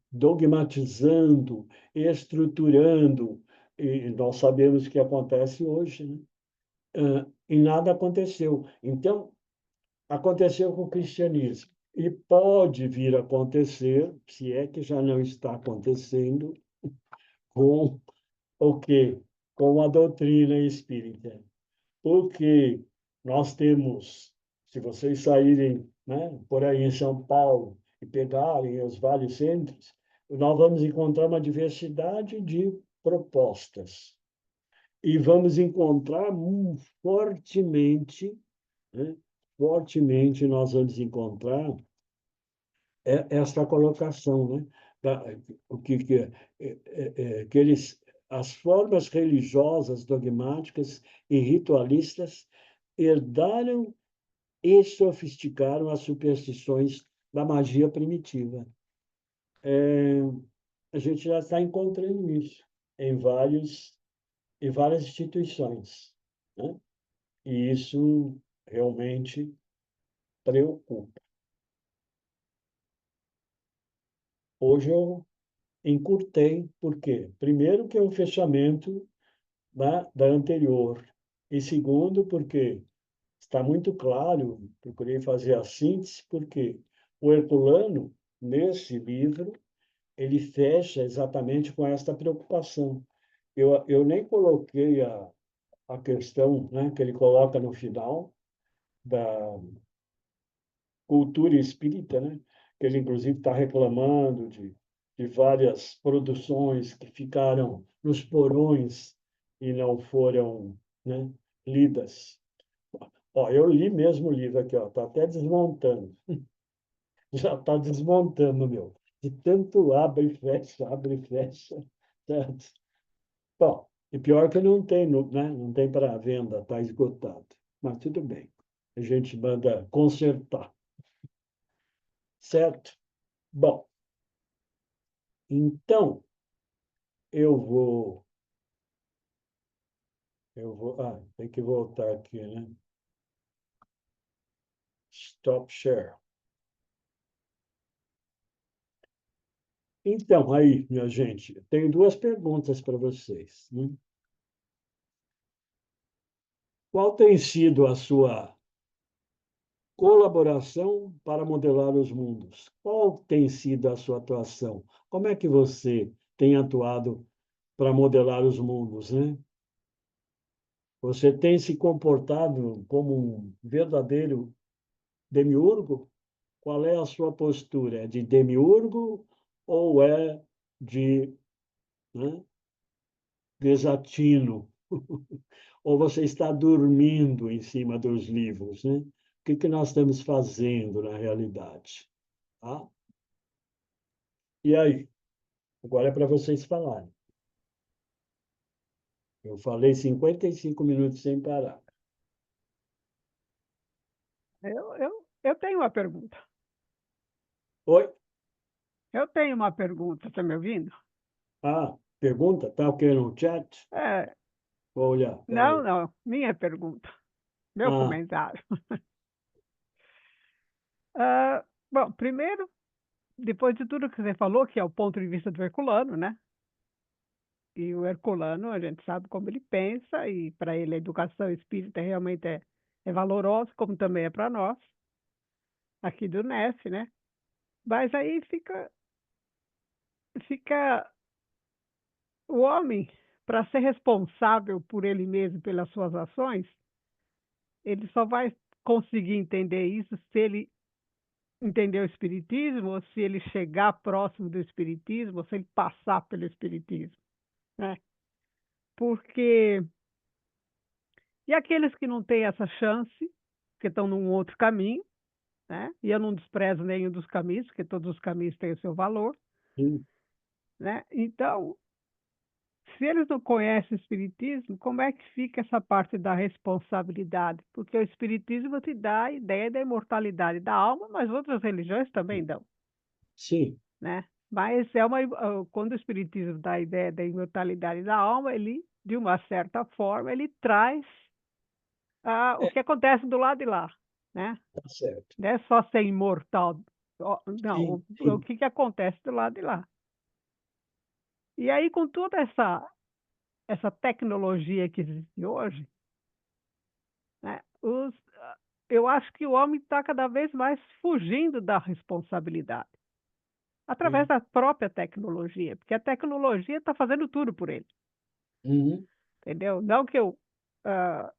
dogmatizando, estruturando, e nós sabemos o que acontece hoje, né? E nada aconteceu. Então, aconteceu com o cristianismo. E pode vir a acontecer, se é que já não está acontecendo, com o quê? com a doutrina espírita. Porque nós temos, se vocês saírem, né, por aí em São Paulo e pegarem os vários centros, nós vamos encontrar uma diversidade de propostas. E vamos encontrar fortemente, né, fortemente nós vamos encontrar esta colocação, né? O que eles, as formas religiosas, dogmáticas e ritualistas herdaram e sofisticaram as superstições da magia primitiva. A gente já está encontrando isso em várias instituições, né? E isso realmente preocupa. Hoje eu encurtei, por quê? Primeiro, que é o fechamento da anterior, e segundo, porque está muito claro, procurei fazer a síntese, porque o Herculano, nesse livro, ele fecha exatamente com esta preocupação. Eu nem coloquei a questão, né, que ele coloca no final da cultura espírita, né, que ele, inclusive, está reclamando de várias produções que ficaram nos porões e não foram, né, lidas. Ó, eu li mesmo o livro aqui, ó, está até desmontando. Já está desmontando, meu. De tanto abre e fecha, certo? Bom, e pior que não tem, né? Não tem para venda, está esgotado. Mas tudo bem, a gente manda consertar, certo? Bom, então eu tem que voltar aqui, né? Stop share. Então, aí, minha gente, tenho duas perguntas para vocês, né? Qual tem sido a sua colaboração para modelar os mundos? Qual tem sido a sua atuação? Como é que você tem atuado para modelar os mundos, né? Você tem se comportado como um verdadeiro demiurgo? Qual é a sua postura? É de demiurgo ou é de, né, desatino? Ou você está dormindo em cima dos livros, né? O que nós estamos fazendo na realidade? Tá? E aí? Agora é para vocês falarem. Eu falei 55 minutos sem parar. Eu tenho uma pergunta. Oi? Eu tenho uma pergunta, está me ouvindo? Ah, pergunta? Tá ok no chat? É, Vou olhar, não, peraí. não, minha pergunta, meu Ah, comentário. Ah, bom, primeiro, depois de tudo que você falou, que é o ponto de vista do Herculano, né? E o Herculano, a gente sabe como ele pensa, e para ele a educação espírita realmente é valorosa, como também é para nós, aqui do NEF, né? Mas aí fica o homem, para ser responsável por ele mesmo, pelas suas ações, ele só vai conseguir entender isso se ele entender o Espiritismo, ou se ele chegar próximo do Espiritismo, ou se ele passar pelo Espiritismo, né? Porque e aqueles que não têm essa chance, que estão num outro caminho, né? E eu não desprezo nenhum dos caminhos, porque todos os caminhos têm o seu valor, sim, né? Então, se eles não conhecem o Espiritismo, como é que fica essa parte da responsabilidade? Porque o Espiritismo te dá a ideia da imortalidade da alma, mas outras religiões também dão, sim. né? Mas quando o Espiritismo dá a ideia da imortalidade da alma, ele, de uma certa forma, ele traz o É, que acontece do lado de lá, né? tá certo. Não é só ser imortal, não, Sim, o sim. que acontece do lado de lá. E aí, com toda essa tecnologia que existe hoje, né, eu acho que o homem está cada vez mais fugindo da responsabilidade, através Sim. da própria tecnologia, porque a tecnologia está fazendo tudo por ele. Uhum. entendeu? Não ah,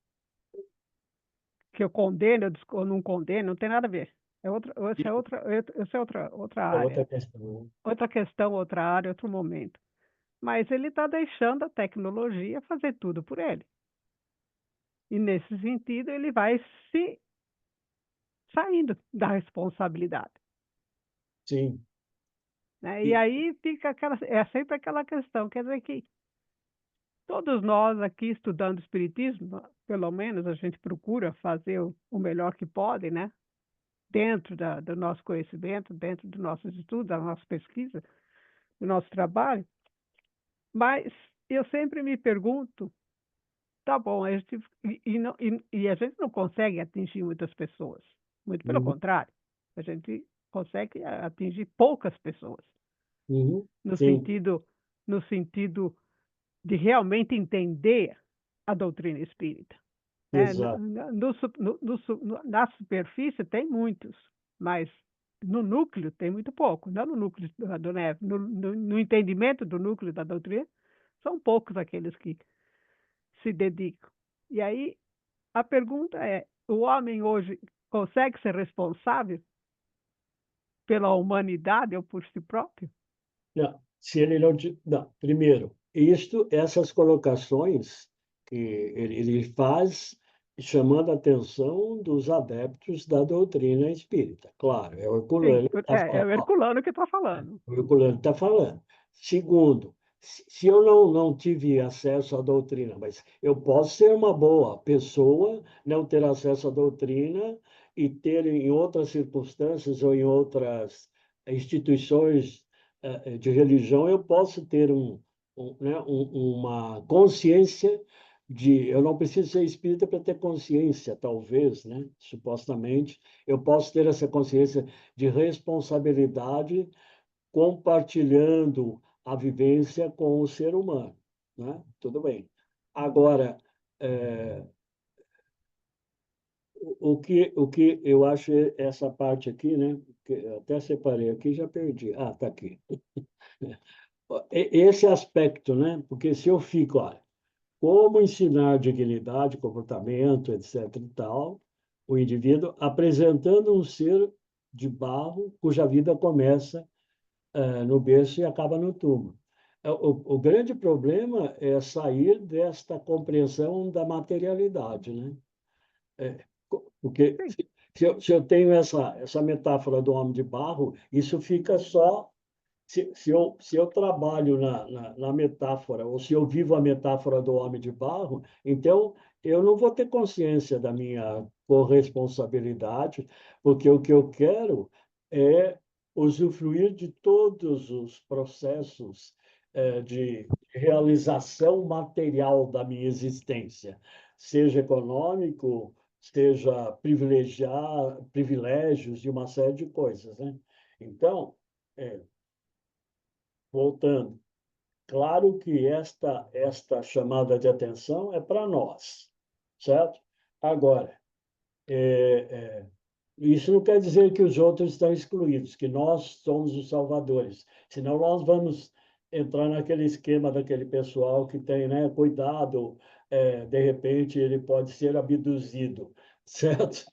que eu condeno ou não condeno, não tem nada a ver. Essa é outra É outra área, questão. outra questão, outra área, outro momento. Mas ele está deixando a tecnologia fazer tudo por ele. E nesse sentido, ele vai se saindo da responsabilidade, Sim. né? E E, aí fica é sempre aquela questão, quer dizer que todos nós aqui estudando espiritismo, pelo menos a gente procura fazer o melhor que pode, né? Dentro do nosso conhecimento, dentro dos nossos estudos, da nossa pesquisa, do nosso trabalho, mas eu sempre me pergunto, tá bom, a gente não consegue atingir muitas pessoas, muito pelo uhum, contrário, a gente consegue atingir poucas pessoas, uhum, no sim, sentido, no sentido de realmente entender a doutrina espírita. É, exato. na superfície tem muitos, mas no núcleo tem muito pouco. Não no núcleo no entendimento do núcleo da doutrina, são poucos aqueles que se dedicam. E aí a pergunta é: o homem hoje consegue ser responsável pela humanidade ou por si próprio? Não, se ele não, não, primeiro, essas colocações que ele faz chamando a atenção dos adeptos da doutrina espírita. Claro, é o Sim, Herculano que está é falando. o Herculano que está falando. O Herculano está falando. Segundo, se eu não tive acesso à doutrina, mas eu posso ser uma boa pessoa, não ter acesso à doutrina e ter em outras circunstâncias ou em outras instituições de religião, eu posso ter né, uma consciência de. Eu não preciso ser espírita para ter consciência, talvez, né? Supostamente, eu posso ter essa consciência de responsabilidade compartilhando a vivência com o ser humano, né? Tudo bem. Agora, é, o que eu acho essa parte aqui, né? Que eu até separei aqui, já perdi. Ah, tá aqui. Esse aspecto, né? Porque se eu fico, olha, como ensinar dignidade, comportamento, etc. e tal, o indivíduo apresentando um ser de barro cuja vida começa no berço e acaba no túmulo. O grande problema é sair desta compreensão da materialidade, né? Porque Sim, se eu tenho essa metáfora do homem de barro, isso fica só. Se eu trabalho na metáfora, ou se eu vivo a metáfora do homem de barro, então eu não vou ter consciência da minha corresponsabilidade, porque o que eu quero é usufruir de todos os processos de realização material da minha existência, seja econômico, seja privilegiar privilégios e uma série de coisas, né? Então, é, voltando, claro que esta chamada de atenção é para nós, certo? Agora, isso não quer dizer que os outros estão excluídos, que nós somos os salvadores. Senão nós vamos entrar naquele esquema daquele pessoal que tem, né? Cuidado, de repente ele pode ser abduzido, certo?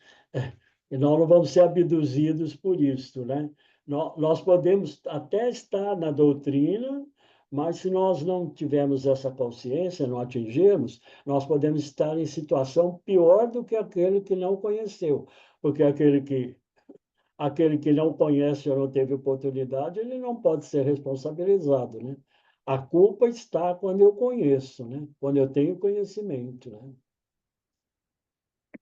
E nós não vamos ser abduzidos por isso, né? Nós podemos até estar na doutrina, mas se nós não tivermos essa consciência, não atingirmos, nós podemos estar em situação pior do que aquele que não conheceu, porque aquele que não conhece ou não teve oportunidade, ele não pode ser responsabilizado, né? A culpa está quando eu conheço, né? Quando eu tenho conhecimento, né?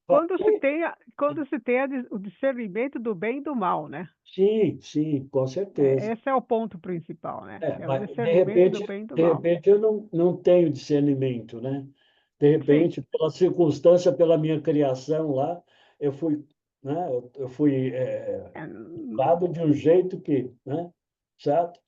quando se tem o discernimento do bem e do mal, né? Sim, sim, com certeza. Esse é o ponto principal, né? É o Mas discernimento do bem e do de mal. repente eu não tenho discernimento, né? De Sim, repente, pela circunstância, pela minha criação lá, eu fui, né? Eu fui é, dado de um jeito que, né? Certo?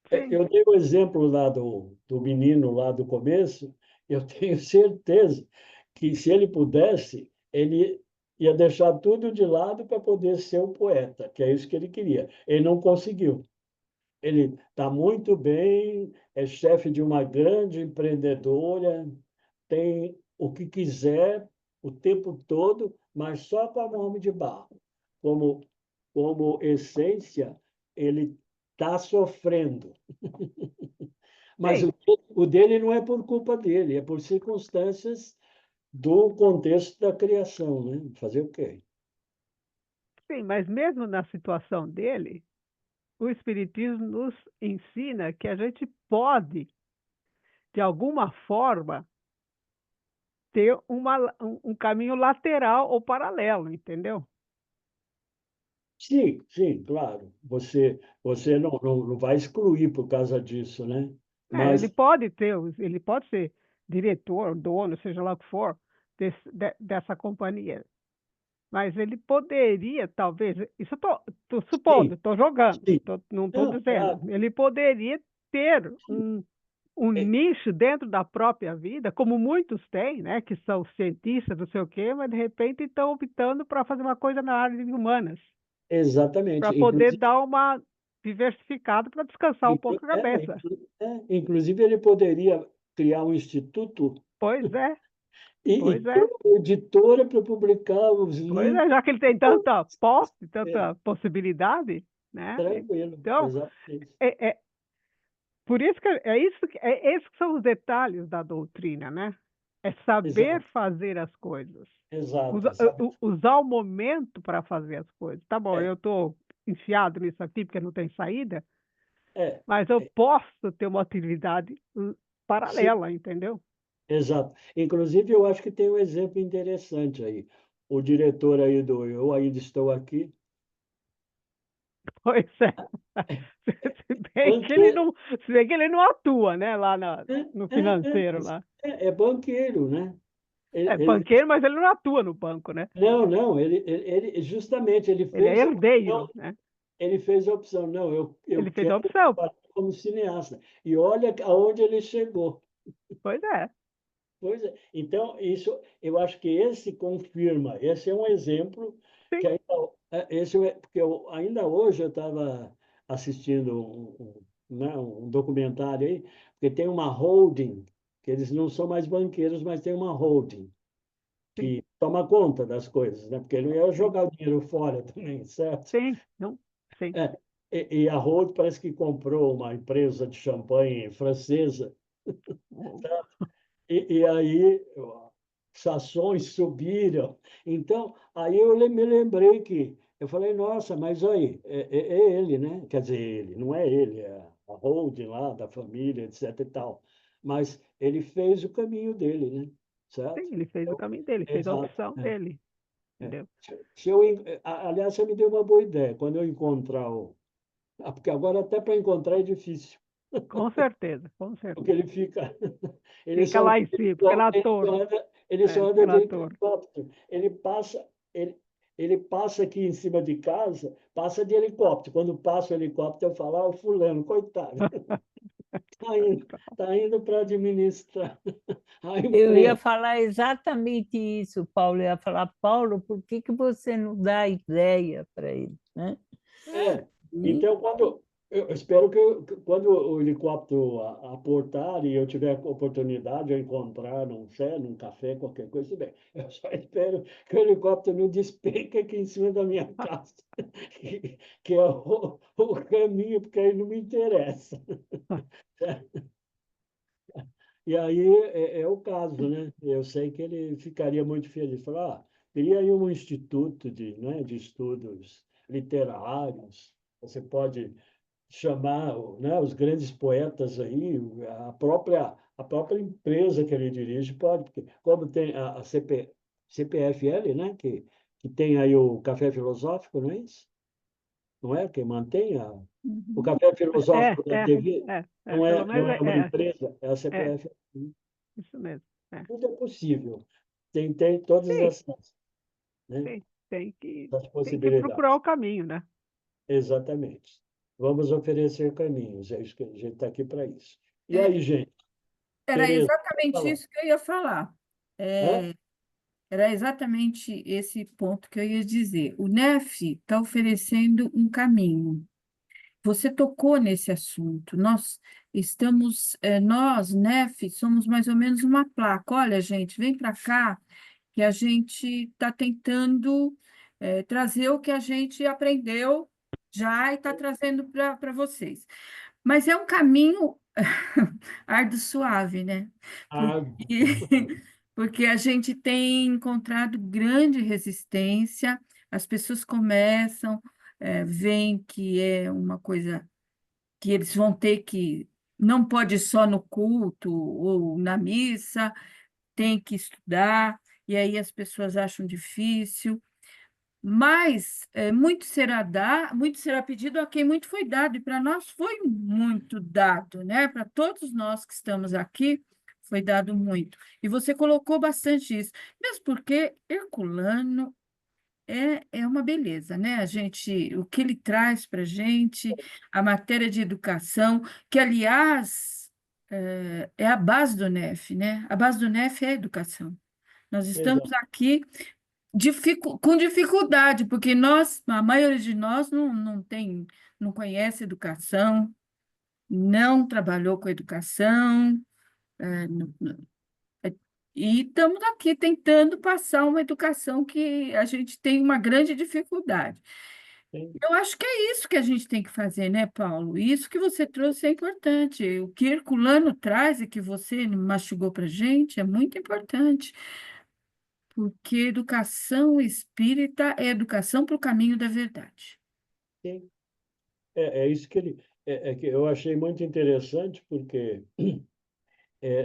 sim. Eu dei o exemplo lá do menino lá do começo, eu tenho certeza que se ele pudesse, ele ia deixar tudo de lado para poder ser um poeta, que é isso que ele queria. Ele não conseguiu. Ele está muito bem, é chefe de uma grande empreendedora, tem o que quiser o tempo todo, mas só como homem de barro. Como essência, ele está sofrendo. Mas Sim, o dele não é por culpa dele, é por circunstâncias do contexto da criação, né? Fazer o quê? sim, mas mesmo na situação dele, o Espiritismo nos ensina que a gente pode, de alguma forma, ter um caminho lateral ou paralelo, entendeu? Sim, sim, claro. Você não vai excluir por causa disso, né? É, ele Mas, pode ter, ele pode ser diretor, dono, seja lá o que for, dessa companhia. Mas ele poderia, talvez, isso eu estou sim, supondo, estou jogando, sim. não estou Não, dizendo. claro. Ele poderia ter um É, nicho dentro da própria vida, como muitos têm, né, que são cientistas, não sei o quê, mas de repente estão optando para fazer uma coisa na área de humanas, para exatamente. poder dar uma diversificada para descansar um pouco a cabeça. Inclusive, ele poderia criar um instituto Pois é, e pois é, ter uma editora para publicar os pois livros. é, já que ele tem tanta posse, tanta possibilidade, né? Tranquilo, Então, exatamente. é por isso que é esses que são os detalhes da doutrina, né? É saber Exato, fazer as coisas, exato. Sabe? usar o momento para fazer as coisas. Tá bom, É, eu estou enfiado nisso aqui porque não tem saída, é, mas eu é, posso ter uma atividade sim, paralela, entendeu? exato. Inclusive, eu acho que tem um exemplo interessante aí. O diretor aí do Eu Ainda Estou Aqui, Pois é. banqueiro, Se bem que ele não atua, né, lá no é, é, financeiro lá. é banqueiro, né? É Ele, banqueiro, mas ele não atua no banco, né? não, justamente Ele é herdeiro, né? ele fez a opção, não, eu Ele fez a quero opção. trabalhar como cineasta. E olha aonde ele chegou. Pois é. Pois é. Então, isso, eu acho que esse confirma, esse é um exemplo Sim, que ainda, porque ainda hoje eu estava assistindo né, um documentário aí, porque tem uma holding, que eles não são mais banqueiros, mas tem uma holding sim, que toma conta das coisas, né? Porque ele não ia sim, jogar o dinheiro fora também, certo? sim, não, sim. É, e a Holt parece que comprou uma empresa de champanhe francesa, e aí as ações subiram. Então, aí eu me lembrei que, eu falei, nossa, mas aí, é ele, né? Quer dizer, ele, não é ele, é a Holt lá, da família, etc e tal. Mas ele fez o caminho dele, né? Sim, Certo? ele fez o Então, caminho dele, fez a exato. opção dele, entendeu? Se eu, aliás, você me deu uma boa ideia. Quando eu encontrar o. Porque agora até para encontrar é difícil. Com certeza, com Porque certeza. ele fica. Ele Fica só, lá em cima, fica na torre. ele É, só fica anda de na torre. helicóptero. Ele passa aqui em cima de casa, passa de helicóptero. Quando passa o helicóptero, eu falo, ah, o fulano, coitado, tá indo para administrar a Eu ia empresa. falar exatamente isso, Paulo. Eu ia falar, Paulo, por que que você não dá ideia para ele, né? É, E então, eu espero que quando o helicóptero aportar e eu tiver a oportunidade de eu encontrar num, num café, qualquer coisa, tudo bem. Eu só espero que o helicóptero não despenque aqui em cima da minha casa, que é o caminho, porque aí não me interessa. E aí é o caso, né? Eu sei que ele ficaria muito feliz. Falar, cria aí um instituto de, né, de estudos literários. Você pode chamar, né, os grandes poetas aí, a própria empresa que ele dirige pode, porque como tem a CPFL, né, que tem aí o Café Filosófico, não é isso? Não é? Quem mantém o uhum. Café Filosófico da TV Pelo não menos é uma empresa, é a é, CPFL. isso mesmo. É. Tudo é possível. Tem todas Sim, essas, né, sim, essas tem que procurar possibilidades. o caminho, né? Exatamente. Vamos oferecer caminhos, é isso que a gente está aqui para isso. E É, aí, gente? era Tereza, exatamente fala. isso que eu ia falar. Hã? Era exatamente esse ponto que eu ia dizer. O NEF está oferecendo um caminho. você tocou nesse assunto. Nós estamos, nós, NEF, somos mais ou menos uma placa. Olha, gente, vem para cá, que a gente está tentando trazer o que a gente aprendeu já e está trazendo para vocês. Mas é um caminho árduo suave, né? Ah, Porque a gente tem encontrado grande resistência, as pessoas começam, veem que é uma coisa que eles vão ter que, não pode só no culto ou na missa, tem que estudar, e aí as pessoas acham difícil. Mas muito será pedido a quem muito foi dado, e para nós foi muito dado, né? Para todos nós que estamos aqui, foi dado muito. E você colocou bastante isso, mesmo porque Herculano é uma beleza, né? A gente, o que ele traz para a gente, a matéria de educação, que, aliás, é a base do NEF, né? A base do NEF é a educação. Nós estamos exato. aqui com dificuldade, porque nós, a maioria de nós não conhece educação, não trabalhou com educação, e estamos aqui tentando passar uma educação que a gente tem uma grande dificuldade. Sim, Eu acho que é isso que a gente tem que fazer, né, Paulo? Isso que você trouxe é importante. O que Herculano traz e que você mastigou para a gente é muito importante. Porque educação espírita é educação para o caminho da verdade. sim. É isso que ele. É que eu achei muito interessante, porque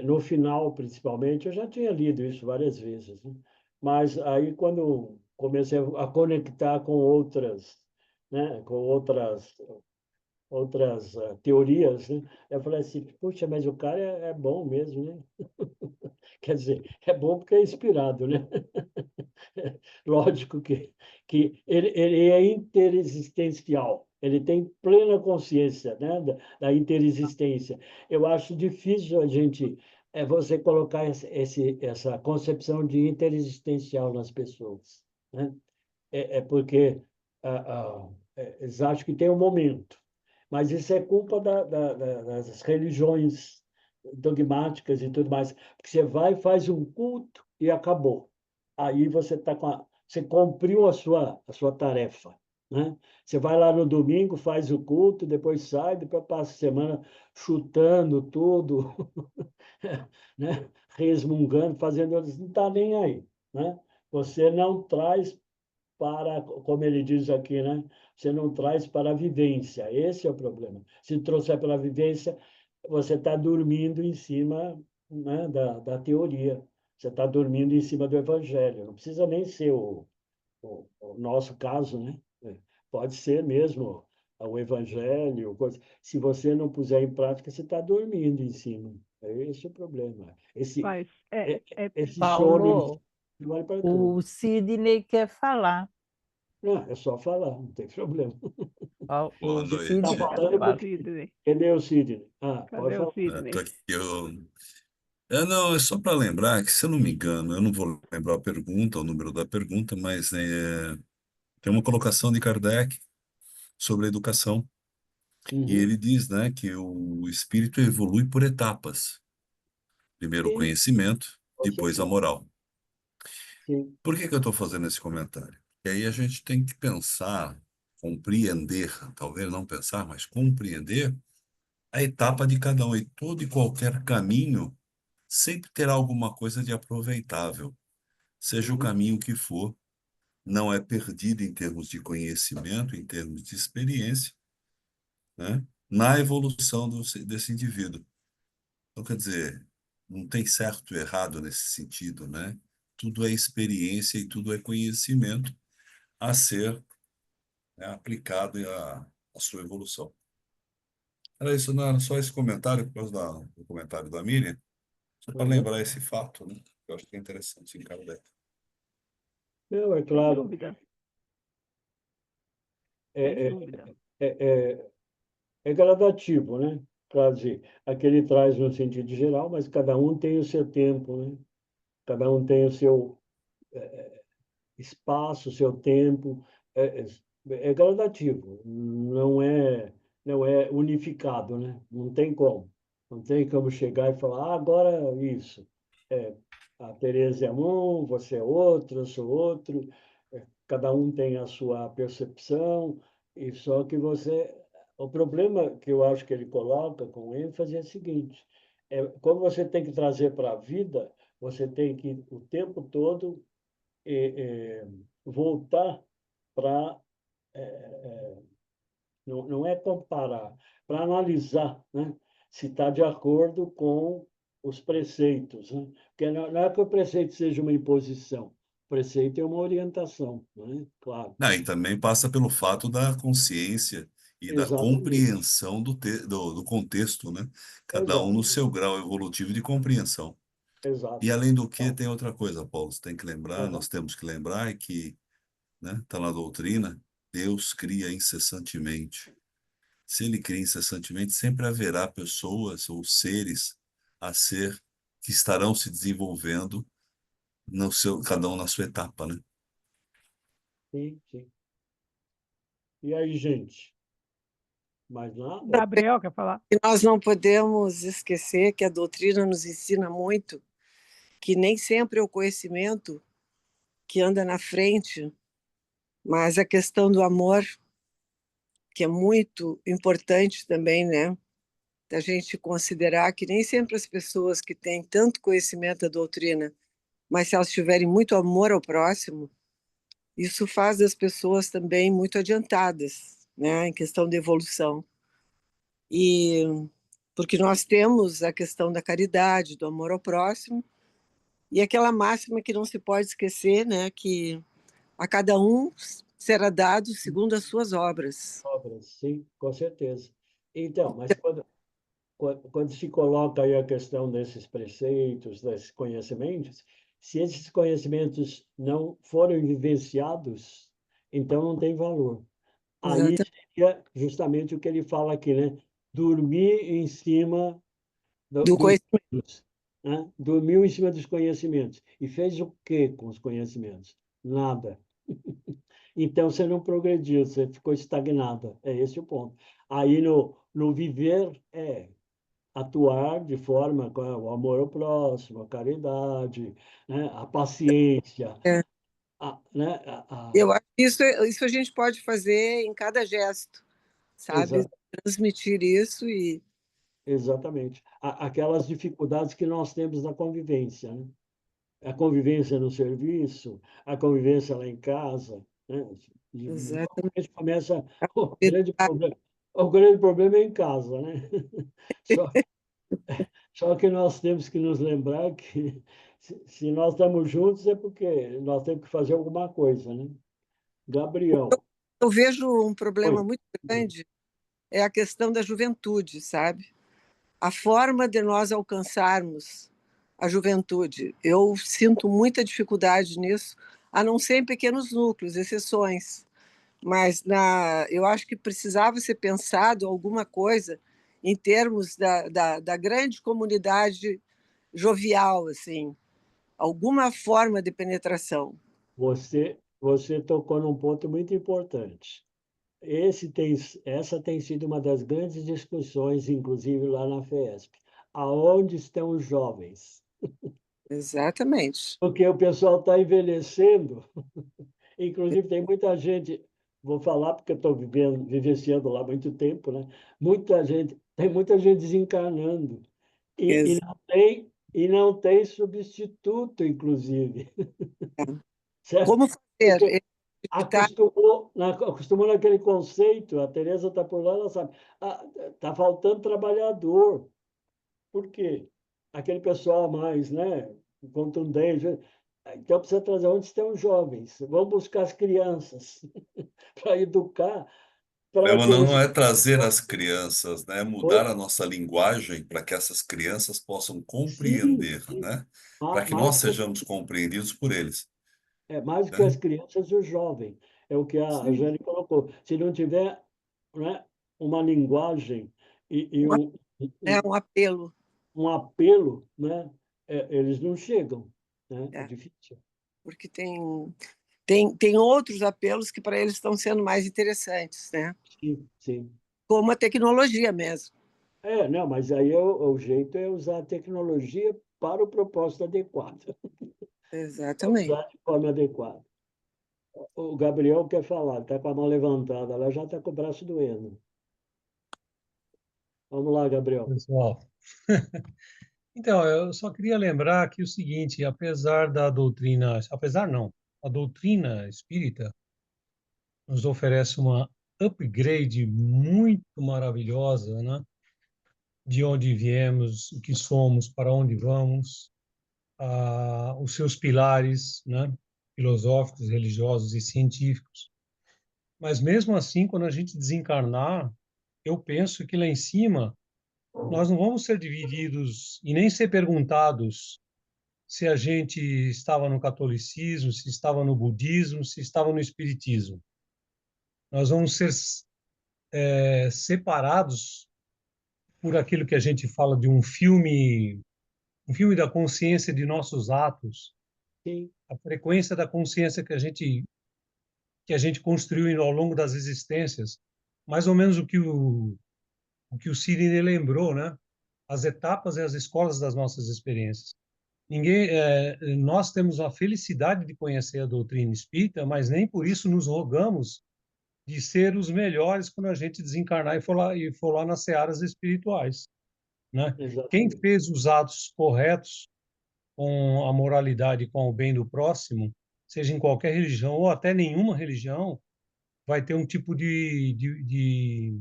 no final, principalmente, eu já tinha lido isso várias vezes, né? Mas aí, quando comecei a conectar com outras, né, com outras teorias, né, eu falei assim, puxa, mas o cara é bom mesmo, né? Quer dizer, é bom porque é inspirado, né? Lógico que ele é interexistencial, ele tem plena consciência, né, da interexistência. Eu acho difícil a gente você colocar essa concepção de interexistencial nas pessoas, né? É porque eles acham que tem um momento, mas isso é culpa das religiões dogmáticas e tudo mais, porque você vai, faz um culto e acabou. Aí você cumpriu a sua tarefa, né? Você vai lá no domingo, faz o culto, depois sai, depois passa a semana chutando tudo, né? Resmungando, fazendo, não está nem aí, né? Você não traz para, como ele diz aqui, né? Você não traz para a vivência. Esse é o problema. Se trouxer para a vivência, você está dormindo em cima, né, da teoria. Você está dormindo em cima do evangelho. Não precisa nem ser o nosso caso, né? Pode ser mesmo o evangelho, coisa. Se você não puser em prática, você está dormindo em cima. É esse o problema. Mas Esse sono Paulo, vale para tudo. o Sidney quer falar. Não, é só falar, não tem problema. Boa O Está noite. Sidney cadê falando o fala. porque. Sidney? Cadê o Sidney? Pode Cadê o falar. Tô Sidney? aqui, não, é só para lembrar que, se eu não me engano, eu não vou lembrar a pergunta, o número da pergunta, mas tem uma colocação de Kardec sobre a educação. E Uhum. ele diz, né, que o espírito evolui por etapas. Primeiro o Sim, conhecimento, com depois a certeza. moral. Sim, Por que que eu estou fazendo esse comentário? E aí a gente tem que pensar, compreender, talvez não pensar, mas compreender a etapa de cada um. E todo e qualquer caminho sempre terá alguma coisa de aproveitável, seja o uhum. caminho que for, não é perdido em termos de conhecimento, em termos de experiência, né? Na evolução desse indivíduo. Então, quer dizer, não tem certo e errado nesse sentido, né? Tudo é experiência e tudo é conhecimento a ser, né, aplicado à sua evolução. Era isso, não era só esse comentário, por causa do comentário da Miriam, só para Uhum. lembrar esse fato, né? Que eu acho que é interessante em Kardec. Não, é Sem claro, dúvida, sem é, é, dúvida. é gradativo, né? Quer dizer, aqui ele traz no sentido geral, mas cada um tem o seu tempo, né? Cada um tem o seu espaço, o seu tempo. É gradativo, não é não é unificado, né? Não tem como. Não tem como chegar e falar, agora isso. É, a Tereza é um, você é outro, eu sou outro. Cada um tem a sua percepção, e só que você. O problema que eu acho que ele coloca com ênfase é o seguinte: como você tem que trazer para a vida, você tem que o tempo todo voltar para não é comparar, para analisar, né? Se está de acordo com os preceitos, né? Porque não é que o preceito seja uma imposição, o preceito é uma orientação, né? Claro. Não, e também passa pelo fato da consciência e da Exatamente, compreensão do contexto, né? Cada um no exatamente, seu grau evolutivo de compreensão. E exato. além do que, Então, tem outra coisa, Paulo, você tem que lembrar, aham, nós temos que lembrar que, né, está na doutrina, Deus cria incessantemente. Se ele cria incessantemente, sempre haverá pessoas ou seres a ser que estarão se desenvolvendo no seu, cada um na sua etapa, né? sim, sim. E aí, gente? Mais nada? Gabriel, quer falar? E nós não podemos esquecer que a doutrina nos ensina muito que nem sempre é o conhecimento que anda na frente, mas a questão do amor, que é muito importante também, né? Da gente considerar que nem sempre as pessoas que têm tanto conhecimento da doutrina, mas se elas tiverem muito amor ao próximo, isso faz das pessoas também muito adiantadas, né? Em questão de evolução. E porque nós temos a questão da caridade, do amor ao próximo, e aquela máxima que não se pode esquecer, né, que a cada um será dado segundo as suas obras. Obras, sim, com certeza. Então, mas quando se coloca aí a questão desses preceitos, desses conhecimentos, se esses conhecimentos não forem vivenciados, então não tem valor. Aí Exatamente. seria justamente o que ele fala aqui, né? Dormir em cima Do dos conhecimento. livros, né? Dormiu em cima dos conhecimentos. E fez o quê com os conhecimentos? Nada. Então você não progrediu, você ficou estagnado. É esse o ponto. Aí no viver atuar de forma com o amor ao próximo, a caridade, né? A paciência, É. né? Eu acho que isso a gente pode fazer em cada gesto, sabe? Exa- Transmitir isso e exatamente. Aquelas dificuldades que nós temos na convivência, né? A convivência no serviço, a convivência lá em casa, né? E exatamente. normalmente começa o grande problema é em casa, né? Só, só que nós temos que nos lembrar que se nós estamos juntos é porque nós temos que fazer alguma coisa, né? Gabriel, Eu vejo um problema oi. muito grande, é a questão da juventude, sabe? A forma de nós alcançarmos a juventude. Eu sinto muita dificuldade nisso, a não ser em pequenos núcleos, exceções. Mas eu acho que precisava ser pensado alguma coisa em termos da grande comunidade jovial, assim, alguma forma de penetração. Você tocou num ponto muito importante. Essa tem sido uma das grandes discussões, inclusive lá na FESP. Aonde estão os jovens? Exatamente. Porque o pessoal está envelhecendo. Inclusive, tem muita gente, vou falar porque estou vivenciando lá há muito tempo, né? Tem muita gente desencarnando Exa- e não tem substituto, inclusive, certo? Como fazer? Porque Evitar, acostumou naquele conceito, a Tereza está por lá, ela sabe, está faltando trabalhador. Por quê? Aquele pessoal mais, né, contundente. Então, precisa trazer onde estão os jovens. Vamos buscar as crianças para educar, O para problema que não esse. é trazer as crianças, né? Mudar a nossa linguagem para que essas crianças possam Sim, compreender, sim. né? Para que nós Mais que, sejamos compreendidos por eles, mais que as né? crianças, o jovem. É o que a sim, Jane colocou. Se não tiver, né, uma linguagem e é um, um apelo. um apelo, né, eles não chegam. Né? É É, difícil. porque tem outros apelos que para eles estão sendo mais interessantes, né? Sim, sim. como a tecnologia mesmo. Não, mas aí o jeito é usar a tecnologia para o propósito adequado. Exatamente. Usar de forma adequada. O Gabriel quer falar, está com a mão levantada, ela já está com o braço doendo. Vamos lá, Gabriel. Pessoal. Então, eu só queria lembrar que o seguinte, apesar da doutrina, apesar não, a doutrina espírita nos oferece uma upgrade muito maravilhosa, né? De onde viemos, o que somos, para onde vamos, os seus pilares, né? Filosóficos, religiosos e científicos. Mas mesmo assim, quando a gente desencarnar, eu penso que lá em cima nós não vamos ser divididos e nem ser perguntados se a gente estava no catolicismo, se estava no budismo, se estava no espiritismo. Nós vamos ser separados por aquilo que a gente fala de um filme da consciência de nossos atos, Sim, a frequência da consciência que a gente construiu ao longo das existências, mais ou menos o que o Sidney lembrou, né? As etapas e as escolas das nossas experiências. Nós temos a felicidade de conhecer a doutrina espírita, mas nem por isso nos rogamos de ser os melhores quando a gente desencarnar e for lá nas searas espirituais, né? Quem exatamente. fez os atos corretos com a moralidade, com o bem do próximo, seja em qualquer religião ou até nenhuma religião, vai ter um tipo de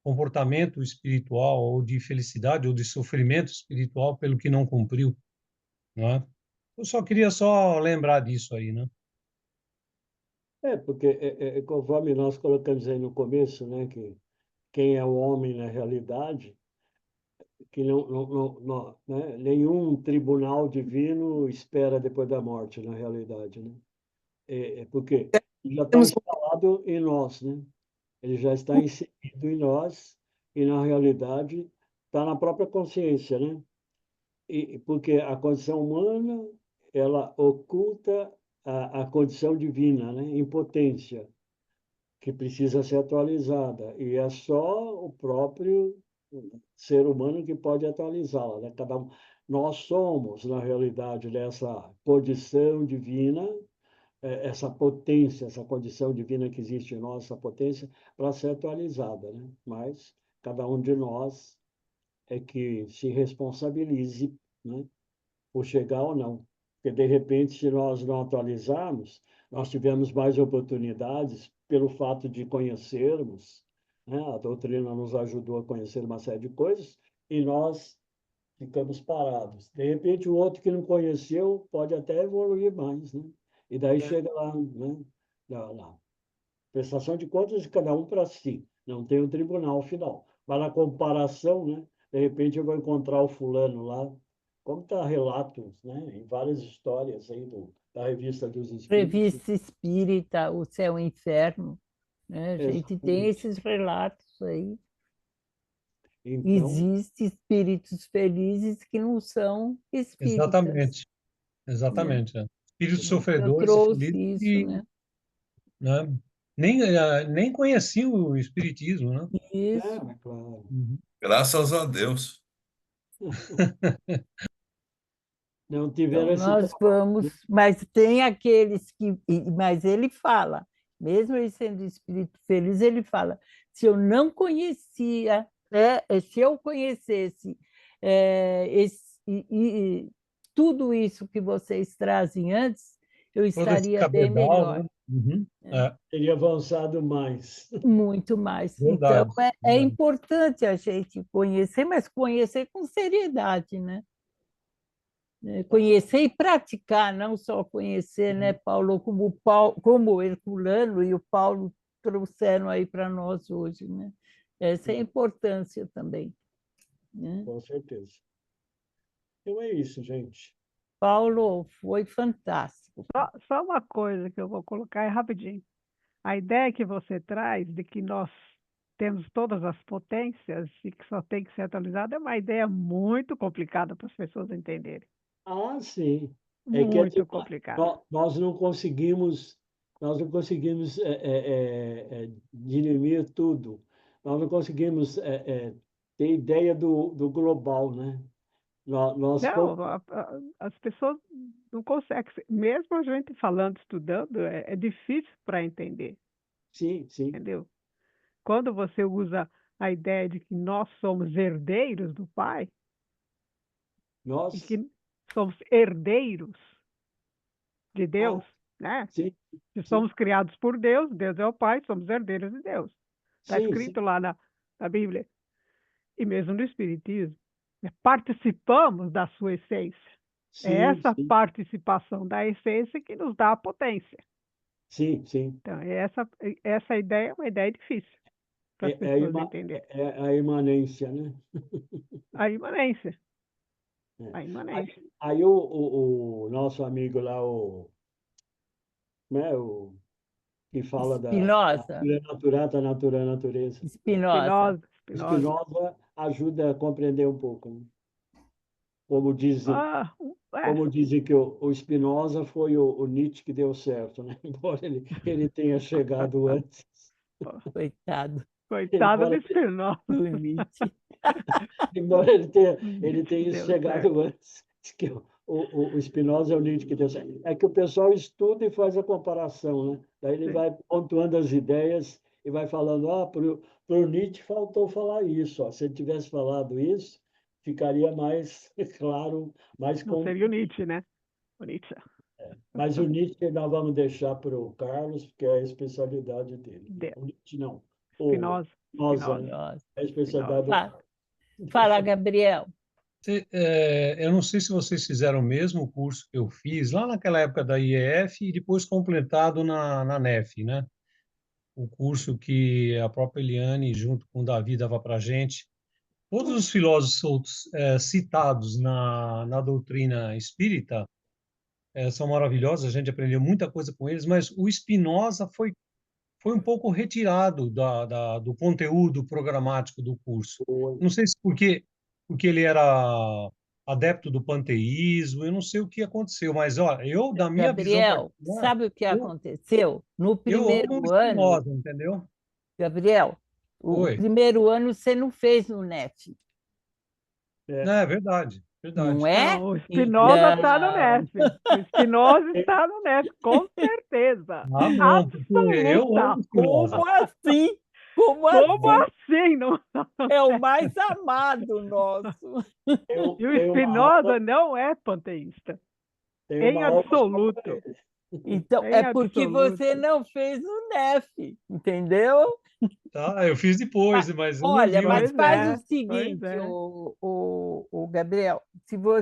comportamento espiritual ou de felicidade ou de sofrimento espiritual pelo que não cumpriu, né? Eu só queria lembrar disso aí, né? Porque conforme nós colocamos aí no começo, né, que quem é o homem na realidade, que né, nenhum tribunal divino espera depois da morte, na realidade, né? Porque já está Temos instalado em nós, né? Ele já está inserido em nós e, na realidade, está na própria consciência, né? Porque a condição humana, ela oculta a condição divina, né? Impotência, que precisa ser atualizada. E é só o próprio ser humano que pode atualizá-la, né? Nós somos, na realidade, dessa condição divina, essa potência, essa condição divina que existe em nós, essa potência, para ser atualizada, né? Mas cada um de nós é que se responsabilize, né, por chegar ou não. Porque, de repente, se nós não atualizarmos, nós tivemos mais oportunidades pelo fato de conhecermos, né? A doutrina nos ajudou a conhecer uma série de coisas e nós ficamos parados. De repente, o outro que não conheceu pode até evoluir mais, né? E daí chega lá, né? Na prestação de contas de cada um para si. Não tem um tribunal final. Mas na comparação, né? De repente eu vou encontrar o fulano lá, como está relatos, né? Em várias histórias aí da Revista dos Espíritos. Revista Espírita, O Céu e o Inferno, né? A gente tem Exatamente. esses relatos aí. Então, Existem espíritos felizes que não são espíritas, Exatamente, né? exatamente. Espíritos Eu sofredores e trouxe felizes isso, que, né? né, nem conheciam o espiritismo, né? Isso. é claro. Uhum. Graças a Deus. Não tiveram Então, esse nós trabalho, vamos, né? mas tem aqueles que, mas ele fala, mesmo ele sendo espírito feliz, ele fala, se eu não conhecia, se eu conhecesse tudo isso que vocês trazem antes, eu Todo esse estaria bem cabedal, né? melhor, Uhum. né? Teria avançado mais. Muito mais. Então, Verdade, é verdade. importante a gente conhecer, mas conhecer com seriedade, né? Conhecer e praticar, não só conhecer, né, Paulo, como o Herculano e o Paulo trouxeram aí para nós hoje, né? Essa é a importância também, né? Com certeza. Então é isso, gente. Paulo, foi fantástico. Só uma coisa que eu vou colocar é rapidinho. A ideia que você traz de que nós temos todas as potências e que só tem que ser atualizado é uma ideia muito complicada para as pessoas entenderem. Sim. Quer dizer, Muito complicada. nós não conseguimos dirimir tudo, nós não conseguimos ter ideia do global, né? Nós Não, as pessoas não conseguem. Mesmo a gente falando, estudando, é difícil para entender, sim, sim. entendeu? Quando você usa a ideia de que nós somos herdeiros do Pai, e Nós, que somos herdeiros de ah, Deus, né? sim, Se sim, somos criados por Deus, Deus é o Pai, somos herdeiros de Deus. Está sim, escrito lá na Bíblia. E mesmo no Espiritismo. Participamos da sua essência. É sim, essa sim, participação da essência que nos dá a potência. sim, sim. Então, essa ideia é uma ideia difícil para as pessoas entenderem. É a imanência, né? A imanência. É. A imanência. Aí o nosso amigo lá, né, o que fala da Spinoza, natureza. Spinoza. Spinoza. Spinoza ajuda a compreender um pouco, né? Como dizem, É, como dizem que o Spinoza foi o Nietzsche que deu certo, né? Embora ele tenha chegado antes. Coitado coitado do Embora, Spinoza. do Nietzsche. embora ele Nietzsche que tenha deu chegado certo. antes. Diz que o Spinoza é o Nietzsche que deu certo. É que o pessoal estuda e faz a comparação, né? Daí ele Sim. vai pontuando as ideias e vai falando, para o Nietzsche faltou falar isso. Ó. Se ele tivesse falado isso, ficaria mais claro, mais Não seria o Nietzsche, né? O Nietzsche. Mas o Nietzsche nós vamos deixar para o Carlos, porque é a especialidade dele. Deu. O Nietzsche não. O Spinoza. Spinoza, né? Spinoza. É a especialidade do Fala, Carlos. fala, Gabriel. Eu não sei se vocês fizeram o mesmo curso que eu fiz lá naquela época da IEF e depois completado na NEF, né? O curso que a própria Eliane, junto com o Davi, dava para a gente. Todos os filósofos citados na doutrina espírita são maravilhosos, a gente aprendeu muita coisa com eles, mas o Spinoza foi um pouco retirado do conteúdo programático do curso. Foi. Não sei se porque ele era adepto do panteísmo, eu não sei o que aconteceu, mas ó, da minha visão Gabriel, particular, sabe o que eu, aconteceu? No eu amo o primeiro ano, Spinoza, entendeu? Gabriel, o Oi. primeiro ano você não fez no NEF, É. Não, é verdade, não verdade. é? Não, o Spinoza está no Então, NEF. O Spinoza está no NEF, com certeza. Ah, bom, porque eu amo Absoluta. o Spinoza. como assim? Como Como assim? assim? Não? É o mais amado nosso. E o Tem uma Spinoza aula, não é panteísta. tem Em uma aula só para absoluto. ele. Então, Em é porque absoluto. você não fez no NEF, entendeu? Tá, eu fiz depois, mas eu não Olha, vi o mas Pois faz é, o pois seguinte, é. o Gabriel,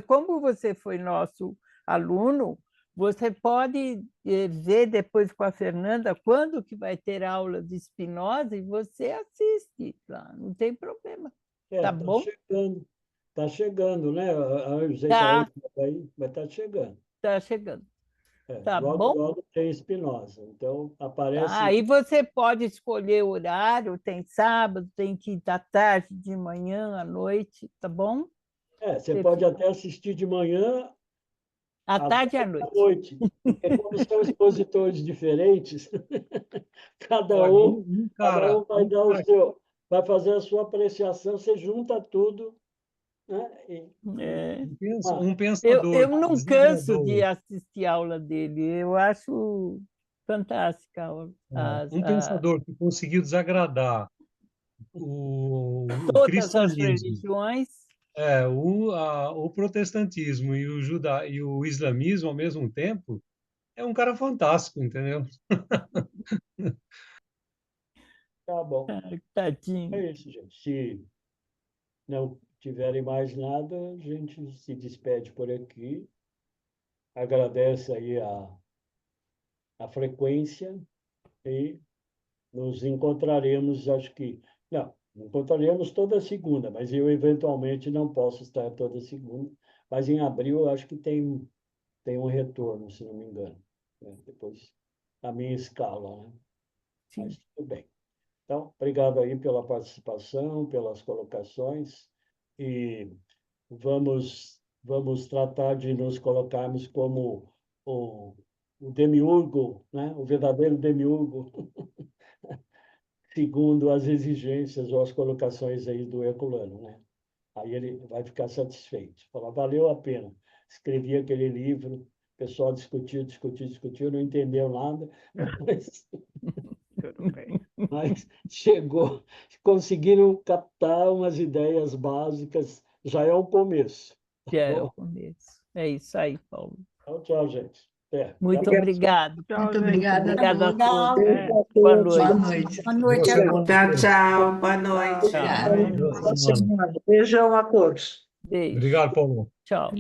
como você foi nosso aluno, você pode ver depois com a Fernanda quando que vai ter aula de Spinoza e você assiste lá, não tem problema, tá bom? Tá chegando, né? Eu não sei se a Tá, outra vai aí, mas está chegando. tá chegando, tá Logo, bom? logo tem Spinoza. Então, Tá, aparece. aí você pode escolher o horário, tem sábado, tem quinta à tarde, de manhã, à noite, tá bom? Você Você pode fica até assistir de manhã à à tarde e à tarde e à noite. noite, porque como são expositores diferentes, cada Olha, um, um cada cara, um vai dar o seu, vai fazer a sua apreciação, você junta tudo, né? É. Ah, um Eu, pensador eu que não canso de desagradou, assistir a aula dele. Eu acho fantástica um pensador que conseguiu desagradar o todas as cristianismo, religiões. o protestantismo e o islamismo ao mesmo tempo, é um cara fantástico, entendeu? tá bom. Tadinho. É isso, gente. Se não tiverem mais nada, a gente se despede por aqui. Agradece aí a frequência e nos encontraremos, acho que. Não, encontraremos toda segunda, mas eu eventualmente não posso estar toda segunda. Mas em abril eu acho que tem um retorno, se não me engano. Né? Depois a minha escala, né? Sim. Mas tudo bem. Então, obrigado aí pela participação, pelas colocações e vamos tratar de nos colocarmos como o demiurgo, né? O verdadeiro demiurgo segundo as exigências ou as colocações aí do Herculano, né? Aí ele vai ficar satisfeito. Falar, valeu a pena. Escrevi aquele livro, o pessoal discutiu, não entendeu nada, Tudo bem. mas chegou, conseguiram captar umas ideias básicas, já é o começo. Já é o Bom, começo. É isso aí, Paulo. então, tchau, gente. Até. Muito Até. obrigado. Tchau, Muito gente. obrigada a Obrigada a todos. todos. É. Boa Boa noite. noite. Boa noite a todos. Boa Tchau, tchau. Boa noite. Tchau. Obrigada. semana. Boa semana. Beijão a todos. Beijo. Obrigado, Paulo. Tchau.